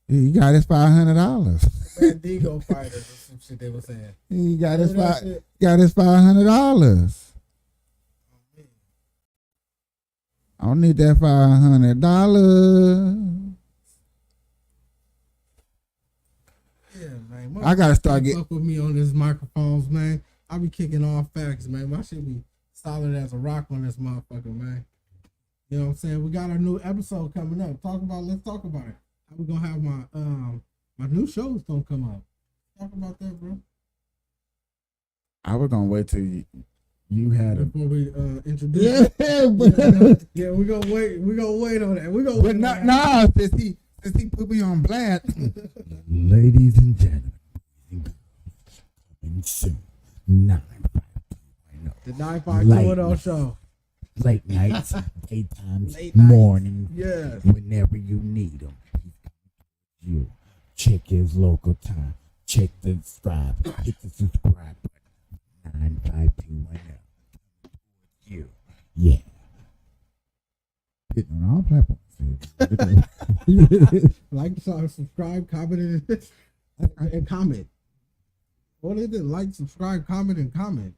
He got his $500. Mandingo fighters or some shit they were saying. He got his Remember that shit? $500. I don't need that $500. Yeah, man. I gotta start Fuck with me on these microphones, man. I be kicking all facts, man. My shit be solid as a rock on this motherfucker, man. You know what I'm saying? We got our new episode coming up. Let's talk about it. How we gonna have my new shows gonna come up. Talk about that, bro. I was gonna wait till you had it. Before we introduce Yeah, but, yeah, we gonna wait on that. We gonna but wait no, on that. no, since he put me on blast. Ladies and gentlemen, coming soon. 95210. The 95210 Light. show. Late nights, daytimes, Late nights. morning, Yeah. whenever you need them. You check his local time. Check the subscribe. Hit the subscribe button. 95210. You. Yeah. Hitting on all platforms. Like, subscribe, comment, and comment. What is it? Like, subscribe, comment, and comment.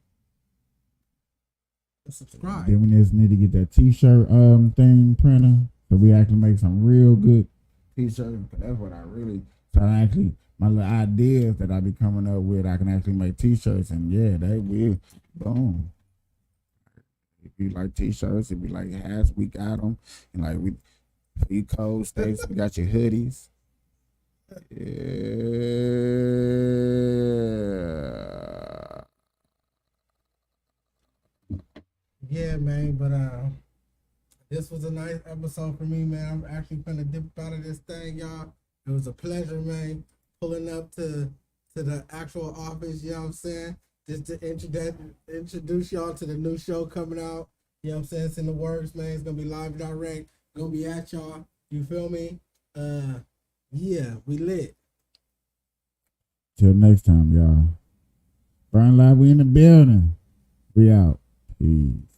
And subscribe. Then we just need to get that t-shirt thing printer, so we actually make some real good t-shirts. That's what I really. So I actually my little ideas that I be coming up with, I can actually make t-shirts, and yeah, they will. Boom. It'd be like t-shirts. It'd be like hats. We got them, and like we cold states. We got your hoodies. Yeah. Yeah, man, but this was a nice episode for me, man. I'm actually gonna dip out of this thing, y'all. It was a pleasure, man, pulling up to the actual office, you know what I'm saying? Just to introduce y'all to the new show coming out. You know what I'm saying? It's in the works, man. It's gonna be live direct. Gonna be at y'all. You feel me? Yeah, we lit. Till next time, y'all. Burn Live, we in the building. We out. Peace.